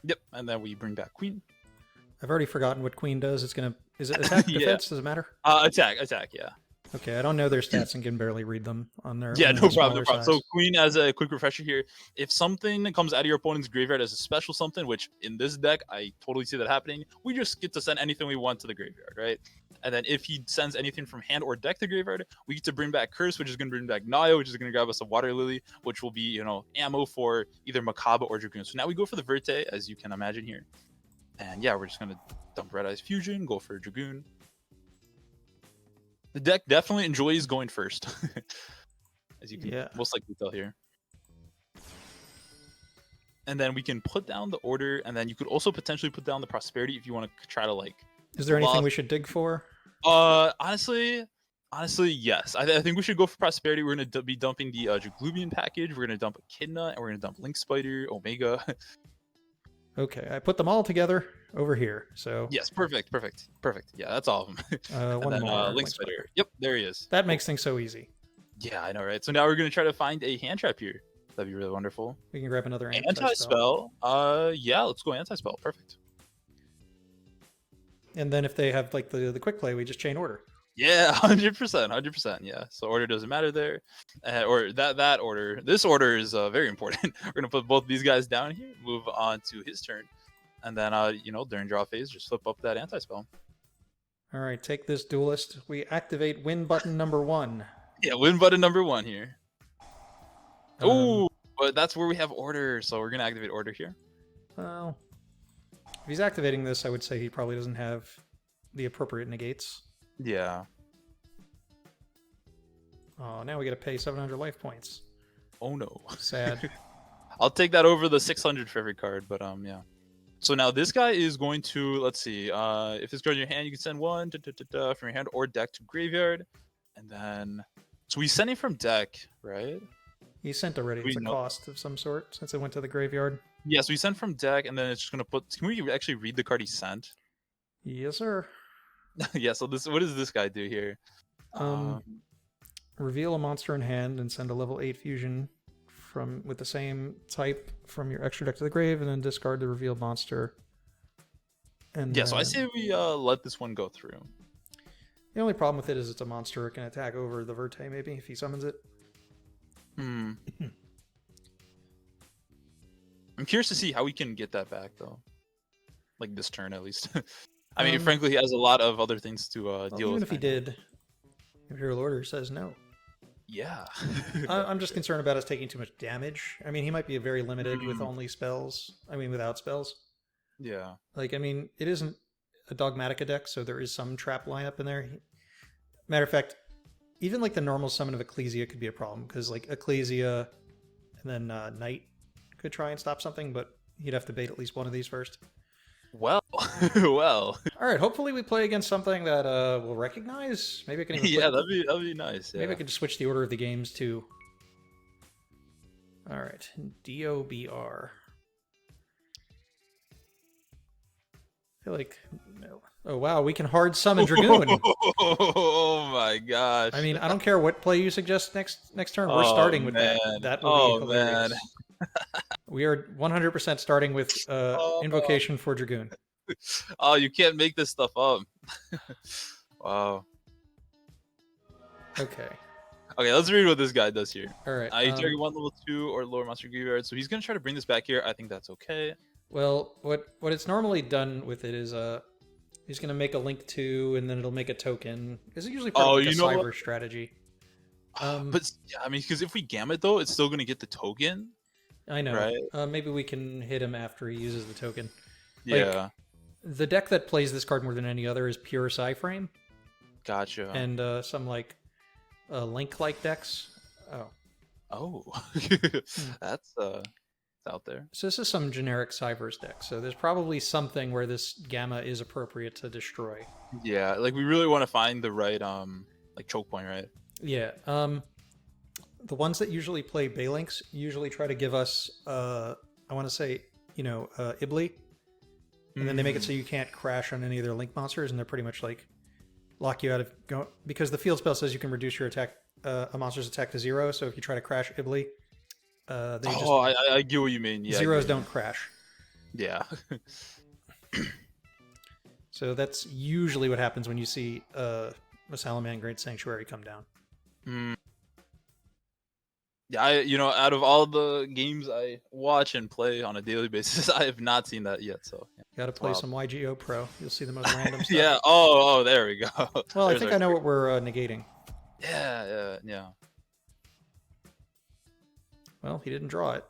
Speaker 2: Yep, and then we bring back Queen.
Speaker 1: I've already forgotten what Queen does. Is it attack,
Speaker 2: Yeah.
Speaker 1: defense? Does it matter?
Speaker 2: Attack, yeah.
Speaker 1: Okay, I don't know their stats and can barely read them on their.
Speaker 2: Yeah,
Speaker 1: on
Speaker 2: no
Speaker 1: the
Speaker 2: problem.
Speaker 1: smaller
Speaker 2: So
Speaker 1: size.
Speaker 2: Queen, as a quick refresher here, if something comes out of your opponent's graveyard as a special something, which in this deck I totally see that happening, we just get to send anything we want to the graveyard, right? And then if he sends anything from hand or deck to graveyard, we get to bring back Curse, which is going to bring back Naya, which is going to grab us a Water Lily, which will be, ammo for either Macabre or Dragoon. So now we go for the Verte, as you can imagine here. And yeah, we're just going to dump Red Eyes Fusion, go for Dragoon. The deck definitely enjoys going first, as you can most likely tell here. And then we can put down the Order, and then you could also potentially put down the Prosperity if you want to try to like.
Speaker 1: Is there anything we should dig for?
Speaker 2: Honestly, yes. I think we should go for Prosperity. We're gonna be dumping the Dragoon Package. We're gonna dump Echidna, and we're gonna dump Link Spider, Omega.
Speaker 1: Okay, I put them all together over here. So
Speaker 2: yes, perfect. Yeah, that's all of them.
Speaker 1: One more.
Speaker 2: Link Spider. Yep, there he is.
Speaker 1: That makes things so easy.
Speaker 2: Yeah, I know, right? So now we're gonna try to find a hand trap here. That'd be really wonderful.
Speaker 1: We can grab another
Speaker 2: anti-spell. Yeah, let's go anti-spell. Perfect.
Speaker 1: And then if they have like the quick play, we just chain order.
Speaker 2: Yeah, 100%. Yeah. So order doesn't matter there, or that order. This order is very important. We're gonna put both these guys down here. Move on to his turn, and then during draw phase, just flip up that anti-spell.
Speaker 1: All right, take this duelist. We activate win button number 1.
Speaker 2: Yeah, win button number 1 here. Oh, but that's where we have order, so we're gonna activate order here.
Speaker 1: Well, if he's activating this, I would say he probably doesn't have the appropriate negates.
Speaker 2: Yeah.
Speaker 1: Oh, now we got to pay 700 life points.
Speaker 2: Oh no.
Speaker 1: Sad.
Speaker 2: I'll take that over the 600 for every card, but yeah. So now this guy is going to, let's see, if this card in your hand, you can send 1 from your hand or deck to graveyard, and then so he's sending from deck, right?
Speaker 1: He sent already. It's a cost of some sort since it went to the graveyard.
Speaker 2: Yeah, so he sent from deck, and then it's just gonna put. Can we actually read the card he sent?
Speaker 1: Yes, sir.
Speaker 2: Yeah. So what does this guy do here?
Speaker 1: Reveal a monster in hand and send a level 8 fusion with the same type from your extra deck to the grave, and then discard the revealed monster. And
Speaker 2: yeah, so I say we let this one go through.
Speaker 1: The only problem with it is it's a monster. It can attack over the Verte maybe if he summons it.
Speaker 2: I'm curious to see how we can get that back though. Like this turn at least. I mean, frankly, he has a lot of other things to deal with.
Speaker 1: Even if he did, Imperial Order says no.
Speaker 2: Yeah.
Speaker 1: I'm just concerned about us taking too much damage. I mean, he might be very limited with only spells. I mean, without spells.
Speaker 2: Yeah.
Speaker 1: Like, I mean, it isn't a Dogmatica deck, so there is some trap lineup in there. Matter of fact, even like the normal summon of Ecclesia could be a problem, because like Ecclesia and then Knight could try and stop something, but he'd have to bait at least one of these first.
Speaker 2: Well, well.
Speaker 1: All right. Hopefully, we play against something that we'll recognize. Maybe I can. Even
Speaker 2: yeah, that'd be nice. Yeah.
Speaker 1: Maybe I could just switch the order of the games too. All right, DOBR. I feel like no. Oh wow, we can hard summon Dragoon.
Speaker 2: Oh my gosh.
Speaker 1: I mean, I don't care what play you suggest next turn. We're starting with that. That will be hilarious. Man. We are 100% starting with Invocation for Dragoon.
Speaker 2: Oh, you can't make this stuff up. Wow.
Speaker 1: Okay.
Speaker 2: Okay, let's read what this guy does here.
Speaker 1: All right.
Speaker 2: You target 1 level 2 or lower monster graveyard, so he's gonna try to bring this back here. I think that's okay.
Speaker 1: Well, what it's normally done with it is he's gonna make a link 2 and then it'll make a token. It's usually part of like a cyber strategy.
Speaker 2: But yeah, I mean, because if we gamut though, it's still gonna get the token.
Speaker 1: I know.
Speaker 2: Right?
Speaker 1: Maybe we can hit him after he uses the token.
Speaker 2: Yeah.
Speaker 1: Like, the deck that plays this card more than any other is pure Psyframe.
Speaker 2: Gotcha.
Speaker 1: And some like Link-like decks. Oh.
Speaker 2: Oh, that's out there.
Speaker 1: So this is some generic Cyvers deck. So there's probably something where this Gamma is appropriate to destroy.
Speaker 2: Yeah, like we really want to find the right like choke point, right?
Speaker 1: Yeah. The ones that usually play Balinks usually try to give us I want to say, Ibli. And then they make it so you can't crash on any of their Link monsters, and they're pretty much like lock you out of because the field spell says you can reduce your attack a monster's attack to 0. So if you try to crash Ibli, they just
Speaker 2: I get what you mean. Yeah,
Speaker 1: zeros don't crash.
Speaker 2: Yeah.
Speaker 1: So that's usually what happens when you see a Salamangreat Sanctuary come down.
Speaker 2: Yeah, out of all the games I watch and play on a daily basis, I have not seen that yet. So yeah.
Speaker 1: Got to play some YGOPRO. You'll see the most random stuff.
Speaker 2: Yeah. Oh, there we go.
Speaker 1: Well, I think I know what we're negating.
Speaker 2: Yeah.
Speaker 1: Well, he didn't draw it.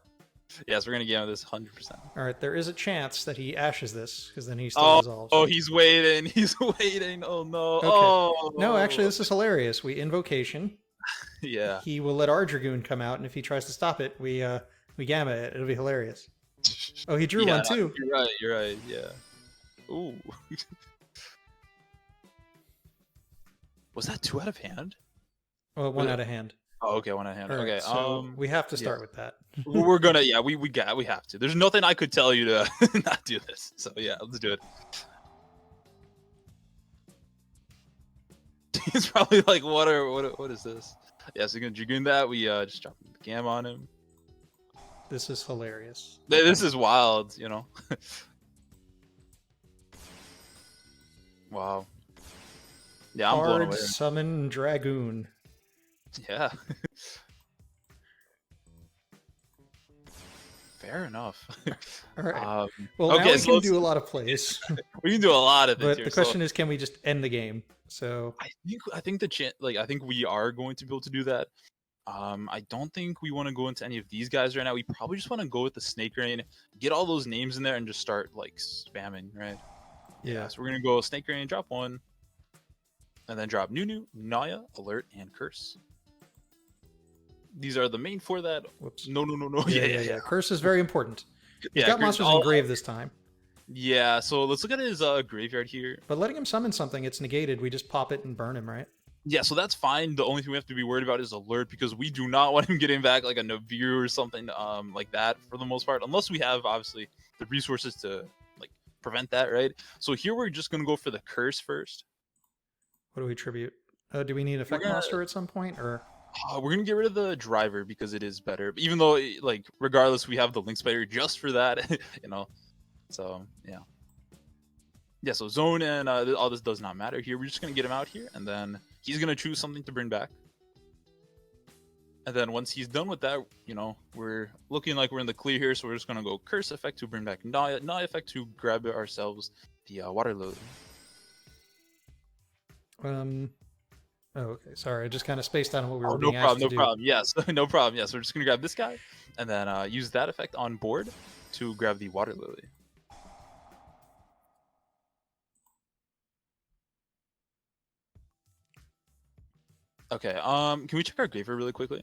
Speaker 2: Yes, we're gonna get on this 100%.
Speaker 1: All right, there is a chance that he ashes this because then he still resolves.
Speaker 2: Oh, he's waiting. He's waiting. Oh no.
Speaker 1: Okay.
Speaker 2: Oh
Speaker 1: no, actually, this is hilarious. We Invocation.
Speaker 2: Yeah.
Speaker 1: He will let our Dragoon come out, and if he tries to stop it, we Gamma it. It'll be hilarious. Oh, he drew one too.
Speaker 2: You're right. Yeah. Ooh. Was that 2 out of hand?
Speaker 1: Well, 1 out of hand.
Speaker 2: Oh, okay, 1 out of hand.
Speaker 1: Right,
Speaker 2: okay.
Speaker 1: So we have to start with that.
Speaker 2: We're gonna. Yeah, we have to. There's nothing I could tell you to not do this. So yeah, let's do it. He's probably like, what is this? Yeah, so we're gonna Dragoon that. We just drop the Gamma on him.
Speaker 1: This is hilarious.
Speaker 2: This is wild, Wow. Yeah, I'm blown away.
Speaker 1: Summon Dragoon.
Speaker 2: Yeah. Fair enough.
Speaker 1: All right. Well, okay, now we can do a lot of plays.
Speaker 2: We can do a lot of things.
Speaker 1: But the question is, can we just end the game? So
Speaker 2: I think I think we are going to be able to do that. I don't think we want to go into any of these guys right now. We probably just want to go with the Snake Rain, get all those names in there, and just start like spamming, right?
Speaker 1: Yeah.
Speaker 2: So we're gonna go Snake Rain, drop 1, and then drop Nunu, Naya, Alert, and Curse. These are the main 4 that.
Speaker 1: Whoops.
Speaker 2: No.
Speaker 1: Yeah. Curse is very important. He's got monsters
Speaker 2: in
Speaker 1: grave this time.
Speaker 2: Yeah, so let's look at his graveyard here.
Speaker 1: But letting him summon something, it's negated. We just pop it and burn him, right?
Speaker 2: Yeah, so that's fine. The only thing we have to be worried about is Alert, because we do not want him getting back like a Naviru or something like that for the most part, unless we have obviously the resources to like prevent that, right? So here we're just gonna go for the Curse first.
Speaker 1: What do we tribute? Do we need Effect Monster at some point, or?
Speaker 2: We're gonna get rid of the driver because it is better. Even though, like, regardless, we have the Link Spider just for that, So yeah. So zone and all this does not matter here. We're just gonna get him out here, and then he's gonna choose something to bring back. And then once he's done with that, we're looking like we're in the clear here. So we're just gonna go Curse effect to bring back Naya effect to grab ourselves the Water Lily.
Speaker 1: Oh, okay. Sorry, I just kind of spaced out on what we were being
Speaker 2: no
Speaker 1: asked
Speaker 2: problem,
Speaker 1: to
Speaker 2: no
Speaker 1: do.
Speaker 2: problem. Yes, no problem. Yes, we're just gonna grab this guy, and then use that effect on board to grab the Water Lily. Okay. Can we check our graveyard really quickly?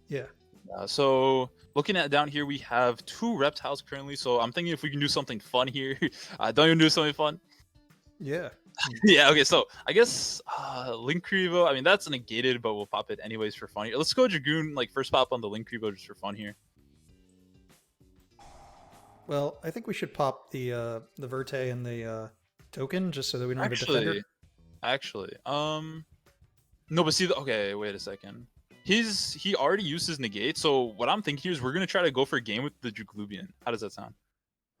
Speaker 1: Yeah.
Speaker 2: So looking at down here, we have 2 reptiles currently. So I'm thinking if we can do something fun here. Don't even do something fun.
Speaker 1: Yeah.
Speaker 2: Yeah. Okay. So I guess Linkrevo. I mean, that's negated, but we'll pop it anyways for fun here. Let's go Dragoon. Like first pop on the Linkrevo just for fun here.
Speaker 1: Well, I think we should pop the Verte and the token just so that we don't have a defender.
Speaker 2: Actually, no, but see, okay, wait a second. He already used his negate, so what I'm thinking here is we're gonna try to go for a game with the Draglubian. How does that sound?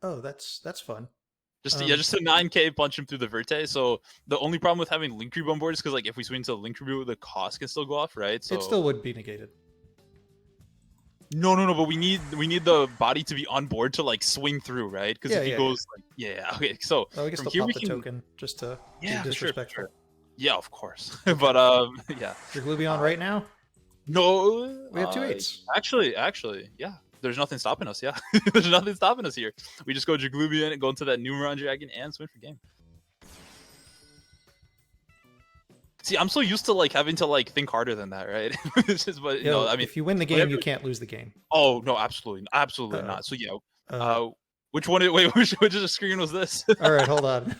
Speaker 1: Oh, that's fun.
Speaker 2: Just just a 9k punch him through the Verte. So the only problem with having Linkrevo on board is because like if we swing to the Linkrevo, the cost can still go off, right? So
Speaker 1: it still would be negated.
Speaker 2: No, but we need the body to be on board to like swing through, right? Because if he goes like okay, so
Speaker 1: I guess
Speaker 2: from
Speaker 1: they'll
Speaker 2: here
Speaker 1: pop
Speaker 2: we
Speaker 1: the
Speaker 2: can
Speaker 1: token just to be
Speaker 2: for
Speaker 1: disrespectful.
Speaker 2: sure. Yeah, of course. But yeah.
Speaker 1: Draglubion right now?
Speaker 2: No,
Speaker 1: we have 2 8s.
Speaker 2: Actually, yeah. There's nothing stopping us. Yeah, there's nothing stopping us here. We just go Draglubian and go into that Numeron Dragon and swing for game. See, I'm so used to like having to like think harder than that, right? It's just, but
Speaker 1: Yo,
Speaker 2: no, I mean,
Speaker 1: if you win the game,
Speaker 2: whenever.
Speaker 1: you can't lose the game.
Speaker 2: Oh no, absolutely, absolutely
Speaker 1: Uh-oh.
Speaker 2: not. So yeah,
Speaker 1: Uh,
Speaker 2: which one? Wait, which screen was this?
Speaker 1: all right, hold on.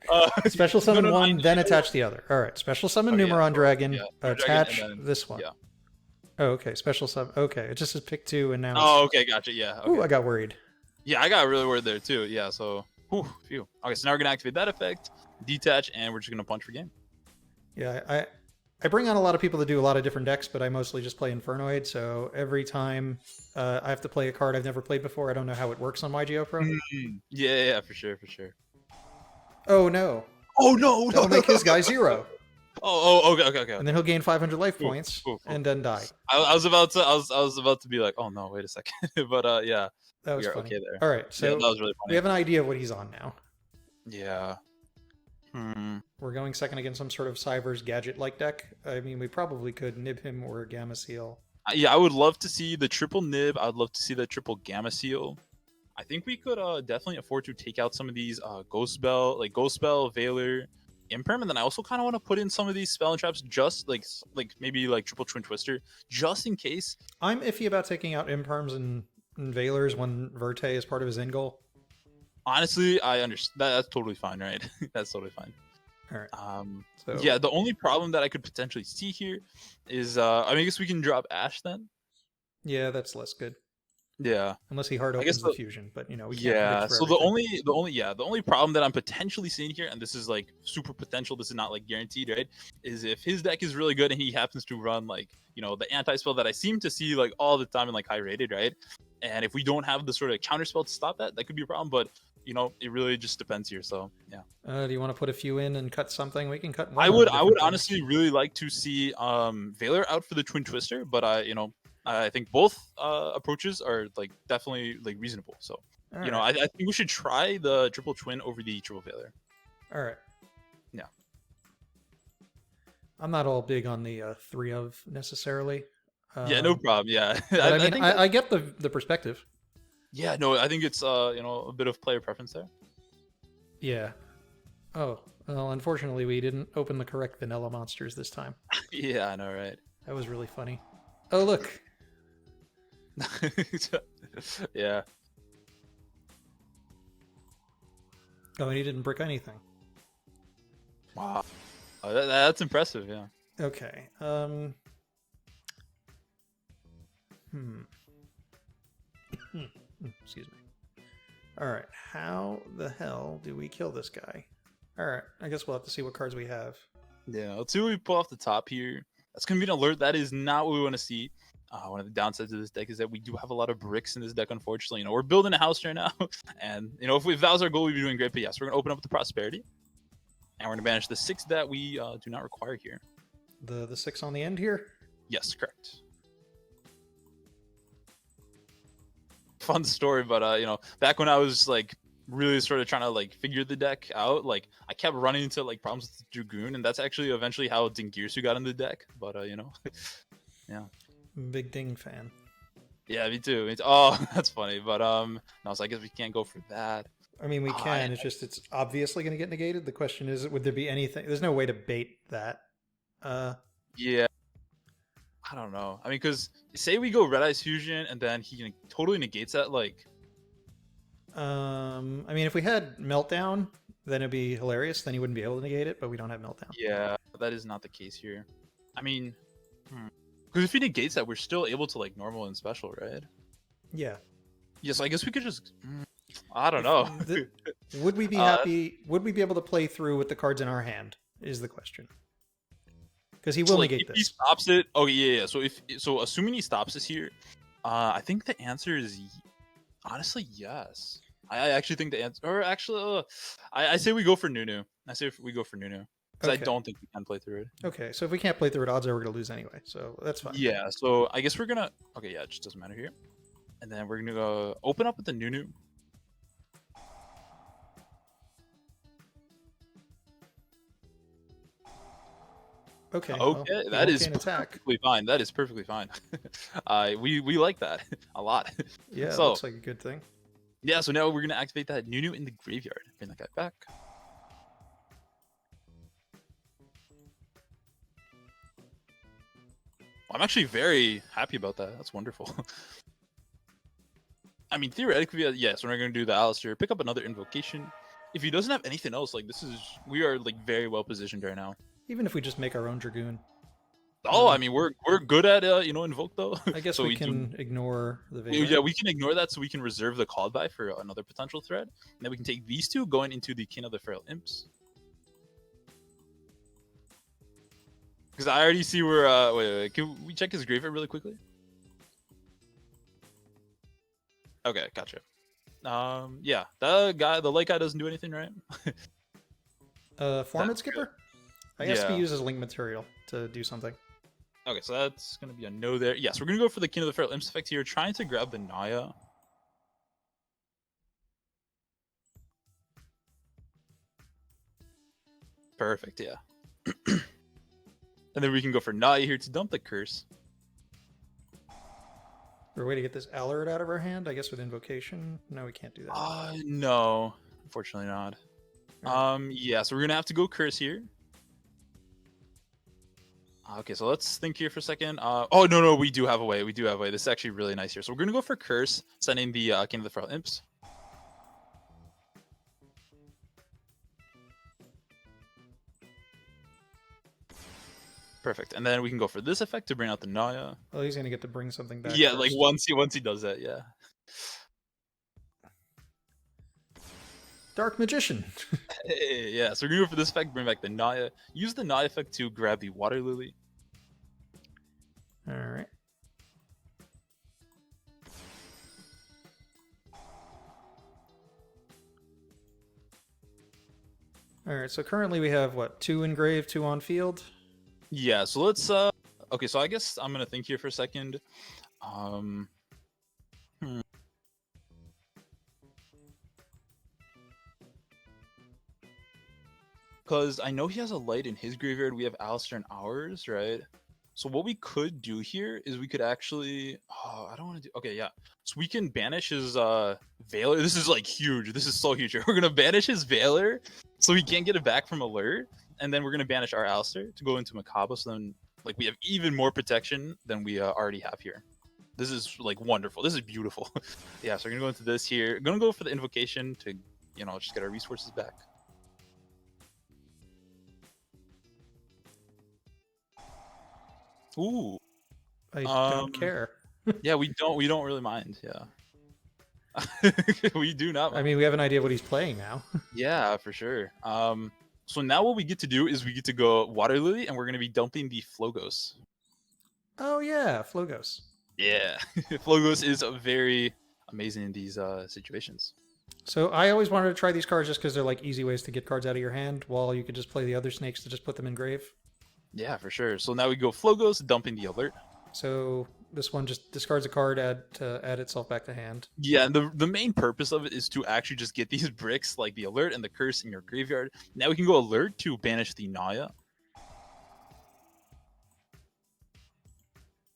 Speaker 2: uh,
Speaker 1: Special
Speaker 2: no,
Speaker 1: summon
Speaker 2: no, no,
Speaker 1: one, then attach the other. All right, special summon
Speaker 2: okay, yeah,
Speaker 1: Numeron
Speaker 2: so,
Speaker 1: Dragon,
Speaker 2: yeah, Dragon, and
Speaker 1: attach
Speaker 2: then
Speaker 1: this one.
Speaker 2: yeah.
Speaker 1: Oh, okay, special sub. Okay, it just says pick 2, and now it's.
Speaker 2: Oh, okay, gotcha. Yeah, okay.
Speaker 1: Ooh, I got worried.
Speaker 2: Yeah, I got really worried there too. Yeah, so phew. Okay, so now we're gonna activate that effect, detach, and we're just gonna punch for game.
Speaker 1: Yeah, I bring on a lot of people that do a lot of different decks, but I mostly just play Infernoid. So every time I have to play a card I've never played before, I don't know how it works on YGOPRO.
Speaker 2: Yeah, for sure.
Speaker 1: Oh no!
Speaker 2: Oh no!
Speaker 1: That'll make his guy 0.
Speaker 2: Okay.
Speaker 1: And then he'll gain 500 life points
Speaker 2: Cool.
Speaker 1: and then die.
Speaker 2: I was about to be like, oh no, wait a second. But yeah,
Speaker 1: That was
Speaker 2: we are
Speaker 1: funny.
Speaker 2: okay there.
Speaker 1: All right, so
Speaker 2: yeah, that was really funny.
Speaker 1: we have an idea of what he's on now.
Speaker 2: Yeah.
Speaker 1: We're going second against some sort of Cyber's gadget-like deck. I mean, we probably could nib him or Gamma Seal.
Speaker 2: Yeah, I would love to see the triple nib. I'd love to see the triple Gamma Seal. I think we could definitely afford to take out some of these Ghost Spell, Valor, Imperm, and then I also kind of want to put in some of these spell and traps, just like maybe like triple Twin Twister, just in case.
Speaker 1: I'm iffy about taking out Imperms and Valors when Verte is part of his end goal.
Speaker 2: Honestly, I understand. That's totally fine, right? That's totally fine.
Speaker 1: All right.
Speaker 2: So yeah, the only problem that I could potentially see here is, I guess we can drop Ash then.
Speaker 1: Yeah, that's less good.
Speaker 2: Yeah,
Speaker 1: unless he hard opens the fusion, but we can't.
Speaker 2: Yeah, so
Speaker 1: everything.
Speaker 2: the only problem that I'm potentially seeing here, and this is like super potential, this is not like guaranteed, right? Is if his deck is really good and he happens to run like the anti spell that I seem to see like all the time in like high rated, right? And if we don't have the sort of counter spell to stop that, that could be a problem. But it really just depends here. So yeah.
Speaker 1: Do you want to put a few in and cut something? We can cut one.
Speaker 2: I would honestly really like to see Valor out for the Twin Twister, but I think both approaches are like definitely like reasonable. So
Speaker 1: right.
Speaker 2: I think we should try the triple twin over the triple Valor.
Speaker 1: All right.
Speaker 2: Yeah.
Speaker 1: I'm not all big on the 3 of necessarily.
Speaker 2: Yeah, no problem. Yeah.
Speaker 1: I get the perspective.
Speaker 2: Yeah, no, I think it's a bit of player preference there.
Speaker 1: Yeah. Oh, well, unfortunately we didn't open the correct vanilla monsters this time.
Speaker 2: Yeah, I know, right?
Speaker 1: That was really funny. Oh, look.
Speaker 2: Yeah.
Speaker 1: Oh, and he didn't brick anything.
Speaker 2: Wow. Oh, that's impressive, yeah.
Speaker 1: Okay. Excuse me. All right. How the hell do we kill this guy? All right. I guess we'll have to see what cards we have.
Speaker 2: Yeah. Let's see what we pull off the top here. That's going to be an alert. That is not what we want to see. One of the downsides of this deck is that we do have a lot of bricks in this deck, unfortunately. We're building a house right now. And, if that was our goal, we'd be doing great. But yes, we're going to open up the Prosperity. And we're going to banish the 6 that we do not require here.
Speaker 1: The 6 on the end here?
Speaker 2: Yes, correct. Fun story, but, back when I was, like, really sort of trying to, like, figure the deck out, like, I kept running into, like, problems with the Dragoon. And that's actually eventually how Dingirsu got in the deck. But, yeah.
Speaker 1: Big Ding fan.
Speaker 2: Yeah, me too. Oh, that's funny. But no, so I guess we can't go for that.
Speaker 1: I mean, we can. It's obviously going to get negated. The question is, would there be anything? There's no way to bait that.
Speaker 2: Yeah. I don't know. I mean, because say we go Red Eyes Fusion and then he totally negates that, like.
Speaker 1: I mean, if we had Meltdown, then it'd be hilarious. Then he wouldn't be able to negate it, but we don't have Meltdown.
Speaker 2: Yeah, that is not the case here. I mean, because if he negates that, we're still able to like normal and special, right?
Speaker 1: Yeah.
Speaker 2: Yeah, so I guess we could just. I don't know.
Speaker 1: Would we be happy? Would we be able to play through with the cards in our hand? Is the question. Because he will negate this.
Speaker 2: If he stops it. Oh yeah. So assuming he stops this here, I think the answer is honestly yes. I actually think the answer, or actually, I say we go for Nunu. I say we go for Nunu. Because I don't think we can play through it.
Speaker 1: Okay, so if we can't play through it, odds are we're going to lose anyway. So that's fine.
Speaker 2: Yeah, so I guess we're going to... Okay, yeah, it just doesn't matter here. And then we're going to go open up with the Nunu.
Speaker 1: Okay.
Speaker 2: Okay,
Speaker 1: well,
Speaker 2: that is perfectly fine. That is perfectly fine. We like that a lot.
Speaker 1: Yeah, so, looks like a good thing.
Speaker 2: Yeah, so now we're going to activate that Nunu in the graveyard. Bring that guy back. I'm actually very happy about that. That's wonderful. I mean, theoretically, yes, we're going to do the Alistair. Pick up another invocation. If he doesn't have anything else, like we are like very well positioned right now.
Speaker 1: Even if we just make our own Dragoon.
Speaker 2: Oh, I mean, we're good at Invoke though.
Speaker 1: I guess
Speaker 2: so
Speaker 1: we can ignore the
Speaker 2: Yeah,
Speaker 1: Veiler.
Speaker 2: we can ignore that, so we can reserve the call by for another potential threat. And then we can take these two going into the King of the Feral Imps. Because I already see where. Wait. Can we check his graveyard really quickly? Okay, gotcha. Yeah, the light guy doesn't do anything, right?
Speaker 1: Format Skipper? I guess
Speaker 2: Yeah.
Speaker 1: he uses link material to do something.
Speaker 2: Okay, so that's gonna be a no there. Yes, we're gonna go for the King of the Feral Imps effect here, trying to grab the Naya. Perfect, yeah. And then we can go for Naya here to dump the curse.
Speaker 1: Or a way to get this Allard out of our hand, I guess with Invocation? No, we can't do that.
Speaker 2: No. Unfortunately not. Yeah, so we're gonna have to go curse here. Okay, so let's think here for a second. Oh, no, we do have a way. We do have a way. This is actually really nice here. So we're gonna go for curse, sending the King of the Feral Imps. Perfect. And then we can go for this effect to bring out the Naya.
Speaker 1: Well, he's gonna get to bring something back.
Speaker 2: Yeah,
Speaker 1: first.
Speaker 2: like once he does that, yeah.
Speaker 1: Dark Magician.
Speaker 2: Hey, yeah, so we're gonna go for this effect, bring back the Naya. Use the Naya effect to grab the Water Lily.
Speaker 1: All right. All right. So currently we have what? 2 engraved, 2 on field.
Speaker 2: Yeah, so let's okay, so I guess I'm gonna think here for a second. Because I know he has a light in his graveyard, we have Alistair in ours, right? So what we could do here is we could actually I don't want to do okay, yeah. So we can banish his Veiler. This is like huge. This is so huge. We're gonna banish his Veiler so he can't get it back from alert. And then we're gonna banish our Alistair to go into Macabre, so then like we have even more protection than we already have here. This is like wonderful. This is beautiful. Yeah, so we're gonna go into this here. We're gonna go for the invocation to, just get our resources back. Ooh.
Speaker 1: I don't care.
Speaker 2: Yeah, we don't really mind. Yeah. We do not mind.
Speaker 1: I mean, we have an idea of what he's playing now.
Speaker 2: Yeah, for sure. So now what we get to do is we get to go Water Lily, and we're going to be dumping the Flogos.
Speaker 1: Oh yeah, Flogos.
Speaker 2: Yeah. Flogos is very amazing in these situations.
Speaker 1: So I always wanted to try these cards just because they're like easy ways to get cards out of your hand, while you could just play the other snakes to just put them in grave.
Speaker 2: Yeah, for sure. So now we go Flogos, dumping the alert.
Speaker 1: So this one just discards a card, add itself back to hand.
Speaker 2: Yeah, the main purpose of it is to actually just get these bricks, like the alert and the curse, in your graveyard. Now we can go alert to banish the Naya.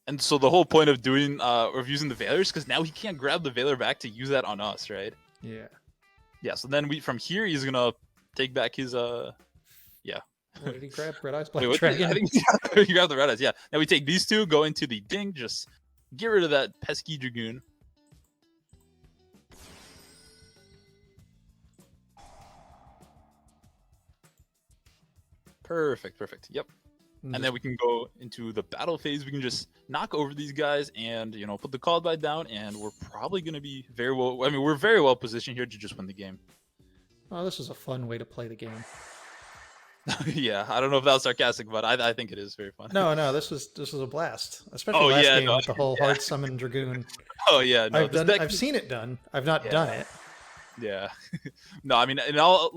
Speaker 2: And so the whole point of doing of using the Veilers, because now he can't grab the Veiler back to use that on us, right?
Speaker 1: Yeah.
Speaker 2: Yeah. So then from here he's gonna take back his yeah.
Speaker 1: What did he grab? Red Eyes Black
Speaker 2: Wait,
Speaker 1: Dragon.
Speaker 2: I think he grabbed the Red Eyes. Yeah. Now we take these two, go into the ding, just get rid of that pesky Dragoon. Perfect. Yep. And then we can go into the battle phase. We can just knock over these guys and, put the call by down, and we're probably going to be very well... I mean, we're very well positioned here to just win the game.
Speaker 1: Oh, this is a fun way to play the game.
Speaker 2: Yeah, I don't know if that was sarcastic, but I think it is very fun.
Speaker 1: No, this was a blast. Especially last game with the whole hard summon Dragoon.
Speaker 2: Oh, yeah. No,
Speaker 1: I've seen it done. I've not done it.
Speaker 2: Yeah. No, I mean, in all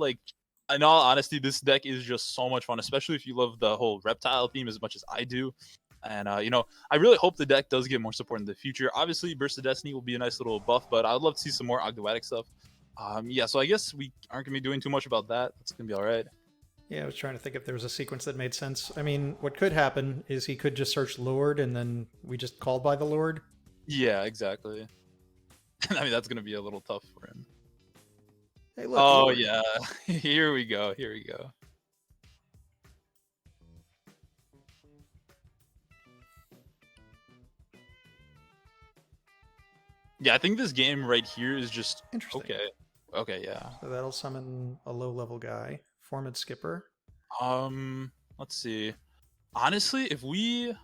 Speaker 2: honesty, this deck is just so much fun, especially if you love the whole reptile theme as much as I do. And, I really hope the deck does get more support in the future. Obviously, Burst of Destiny will be a nice little buff, but I'd love to see some more Ogdoadic stuff. Yeah, so I guess we aren't going to be doing too much about that. It's going to be all right.
Speaker 1: Yeah, I was trying to think if there was a sequence that made sense. I mean, what could happen is he could just search Lord, and then we just called by the Lord.
Speaker 2: Yeah, exactly. I mean, that's going to be a little tough for him.
Speaker 1: Hey, look.
Speaker 2: Oh,
Speaker 1: Lord.
Speaker 2: yeah. Here we go. Yeah, I think this game right here is just
Speaker 1: Interesting.
Speaker 2: okay. Okay, yeah.
Speaker 1: So that'll summon a low-level guy. Formid Skipper.
Speaker 2: Let's see. Honestly, if we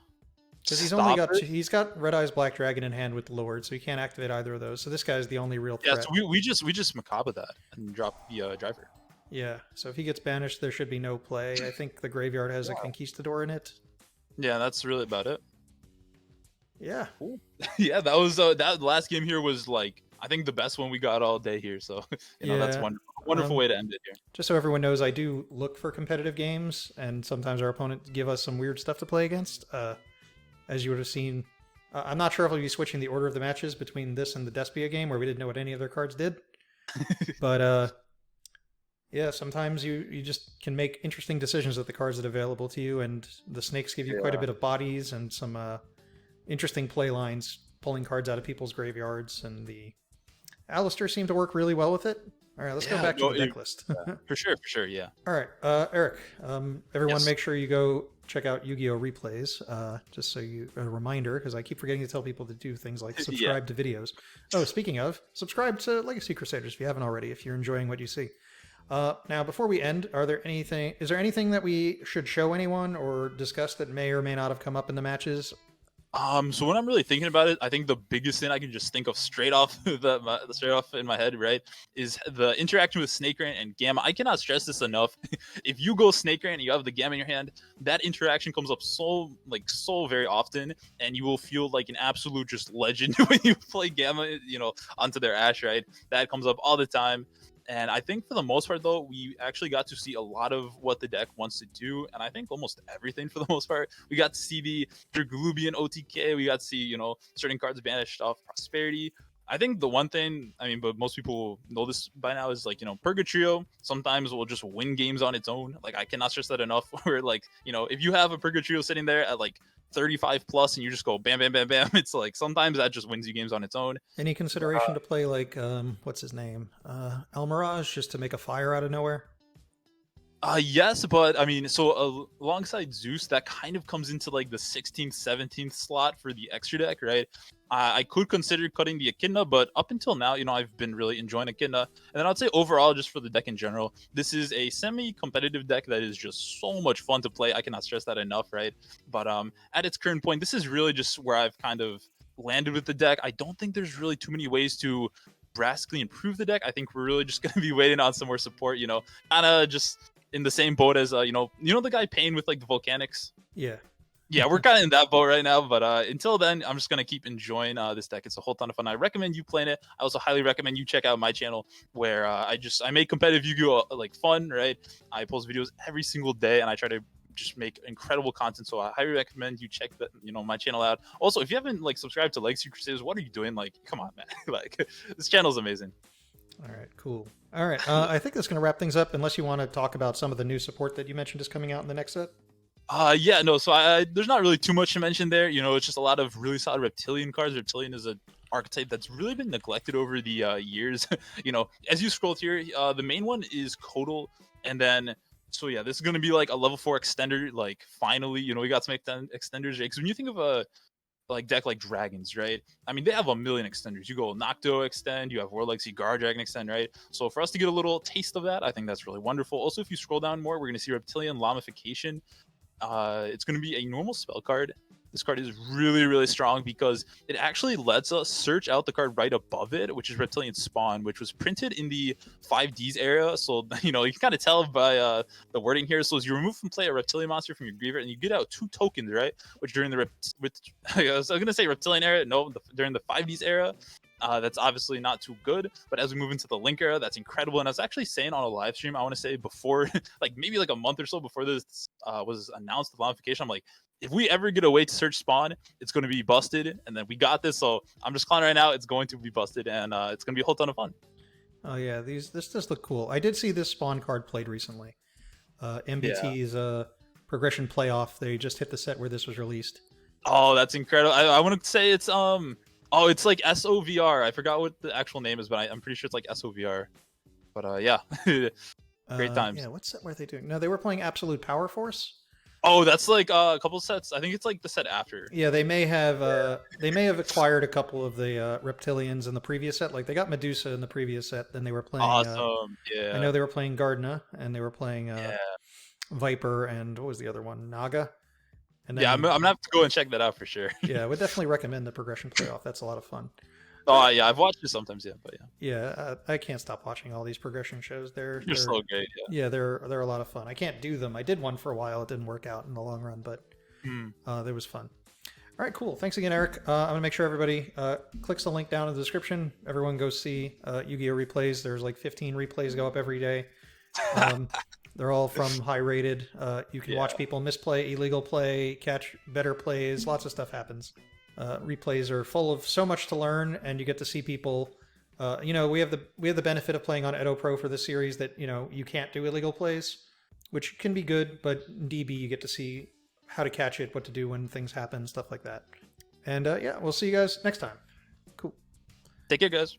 Speaker 1: Because
Speaker 2: stop it,
Speaker 1: he's got Red Eyes Black Dragon in hand with Lord, so he can't activate either of those. So this guy's the only real
Speaker 2: yeah.
Speaker 1: threat.
Speaker 2: So we just macabre that and drop the driver.
Speaker 1: Yeah. So if he gets banished, there should be no play. I think the graveyard has a Conquistador in it.
Speaker 2: Yeah, that's really about it.
Speaker 1: Yeah.
Speaker 2: Cool. Yeah, that was that last game here was like I think the best one we got all day here. So you know that's
Speaker 1: Yeah.
Speaker 2: wonderful way to end it here.
Speaker 1: Just so everyone knows, I do look for competitive games, and sometimes our opponent give us some weird stuff to play against. As you would have seen, I'm not sure if I'll be switching the order of the matches between this and the Despia game, where we didn't know what any of their cards did. But yeah, sometimes you just can make interesting decisions with the cards that are available to you, and the snakes give you quite a bit of bodies and some interesting play lines, pulling cards out of people's graveyards, and the Alistair seemed to work really well with it. All right, let's go back to the deck list.
Speaker 2: For sure, yeah.
Speaker 1: All right, Erik, everyone
Speaker 2: Yes.
Speaker 1: make sure you go check out Yu-Gi-Oh! Replays, just so you, a reminder, because I keep forgetting to tell people to do things like subscribe to videos. Oh, speaking of, subscribe to Legacy Crusaders if you haven't already, if you're enjoying what you see. Now, before we end, is there anything that we should show anyone or discuss that may or may not have come up in the matches?
Speaker 2: So when I'm really thinking about it, I think the biggest thing I can just think of straight off straight off in my head, right, is the interaction with Snake Rant and Gamma. I cannot stress this enough. If you go Snake Rant and you have the Gamma in your hand, that interaction comes up so very often, and you will feel like an absolute just legend when you play Gamma, you know, onto their Ash, right? That comes up all the time. And I think for the most part, though, we actually got to see a lot of what the deck wants to do. And I think almost everything for the most part. We got to see the Dragoon OTK. We got to see, you know, certain cards banished off Prosperity. I think the one thing, I mean, but most people know this by now, is like, you know, Purgatrio sometimes will just win games on its own. Like, I cannot stress that enough. Where, like, you know, if you have a Purgatrio sitting there at like 35 plus and you just go bam, bam, bam, bam, it's like sometimes that just wins you games on its own.
Speaker 1: Any consideration to play like, what's his name? Elmirage, just to make a fire out of nowhere?
Speaker 2: Yes, but I mean, so alongside Zeus, that kind of comes into like the 16th, 17th slot for the extra deck, right? I could consider cutting the Echidna, but up until now, you know, I've been really enjoying Echidna. And then I'd say overall, just for the deck in general, this is a semi-competitive deck that is just so much fun to play. I cannot stress that enough, right? But at its current point, this is really just where I've kind of landed with the deck. I don't think there's really too many ways to drastically improve the deck. I think we're really just going to be waiting on some more support, you know, kind of just in the same boat as you know the guy Payne with like the Volcanics.
Speaker 1: Yeah,
Speaker 2: we're kind of in that boat right now. But until then, I'm just gonna keep enjoying this deck. It's a whole ton of fun. I recommend you playing it. I also highly recommend you check out my channel where I make competitive Yu-Gi-Oh like fun. Right, I post videos every single day, and I try to just make incredible content. So I highly recommend you check my channel out. Also, if you haven't like subscribed to Legacy Crusaders, what are you doing? Like, come on, man! Like, this channel's amazing.
Speaker 1: All right, cool. All right, I think that's going to wrap things up, unless you want to talk about some of the new support that you mentioned is coming out in the next set.
Speaker 2: Yeah, no, so there's not really too much to mention there. You know, it's just a lot of really solid Reptilian cards. Reptilian is an archetype that's really been neglected over the years. You know, as you scroll here, the main one is Kodal, and then, so yeah, this is going to be like a level 4 extender, like, finally, you know, we got some extenders. Because when you think of a like deck like Dragons, right? I mean, they have a million extenders. You go Nocto extend, you have War Legacy Guard Dragon extend, right? So for us to get a little taste of that, I think that's really wonderful. Also, if you scroll down more, we're going to see Reptilian Lamification. It's going to be a normal spell card. This card is really, really strong because it actually lets us search out the card right above it, which is Reptilian Spawn, which was printed in the 5Ds era. So, you know, you can kind of tell by the wording here. So as you remove from play a Reptilian monster from your graveyard, and you get out 2 tokens, right? Which during the I was going to say Reptilian era. No, during the 5Ds era. That's obviously not too good, but as we move into the Link era, that's incredible. And I was actually saying on a live stream, I want to say before, like maybe like a month or so before this was announced, the modification, I'm like, if we ever get a way to search Spawn, it's going to be busted. And then we got this, so I'm just calling right now, it's going to be busted, and it's going to be a whole ton of fun.
Speaker 1: Oh yeah, this does look cool. I did see this Spawn card played recently. MBT's progression playoff. They just hit the set where this was released.
Speaker 2: Oh, that's incredible. I want to say it's oh, it's like SOVR. I forgot what the actual name is, but I'm pretty sure it's like SOVR. But yeah, great times.
Speaker 1: Yeah, what set were they doing? No, they were playing Absolute Power Force.
Speaker 2: Oh, that's like a couple sets. I think it's like the set after.
Speaker 1: Yeah, they may have acquired a couple of the reptilians in the previous set. Like they got Medusa in the previous set. Then they were playing.
Speaker 2: Awesome.
Speaker 1: I
Speaker 2: Yeah.
Speaker 1: know they were playing Gardna, and they were playing
Speaker 2: Yeah.
Speaker 1: Viper, and what was the other one? Naga. And then,
Speaker 2: Yeah, I'm gonna have to go and check that out for sure.
Speaker 1: yeah, I would definitely recommend the Progression Playoff. That's a lot of fun.
Speaker 2: Oh yeah, I've watched it sometimes. Yeah, but yeah.
Speaker 1: Yeah, I can't stop watching all these progression shows.
Speaker 2: They're
Speaker 1: They're
Speaker 2: so great. Yeah.
Speaker 1: yeah, they're a lot of fun. I can't do them. I did one for a while. It didn't work out in the long run, but it was fun. All right, cool. Thanks again, Erik. I'm gonna make sure everybody clicks the link down in the description. Everyone go see Yu-Gi-Oh Replays. There's like 15 replays go up every day. They're all from high rated. You can watch people misplay, illegal play, catch better plays. Lots of stuff happens. Replays are full of so much to learn, and you get to see people. We have the benefit of playing on Edo Pro for this series that you can't do illegal plays, which can be good. But in DB, you get to see how to catch it, what to do when things happen, stuff like that. And we'll see you guys next time. Cool.
Speaker 2: Take care, guys.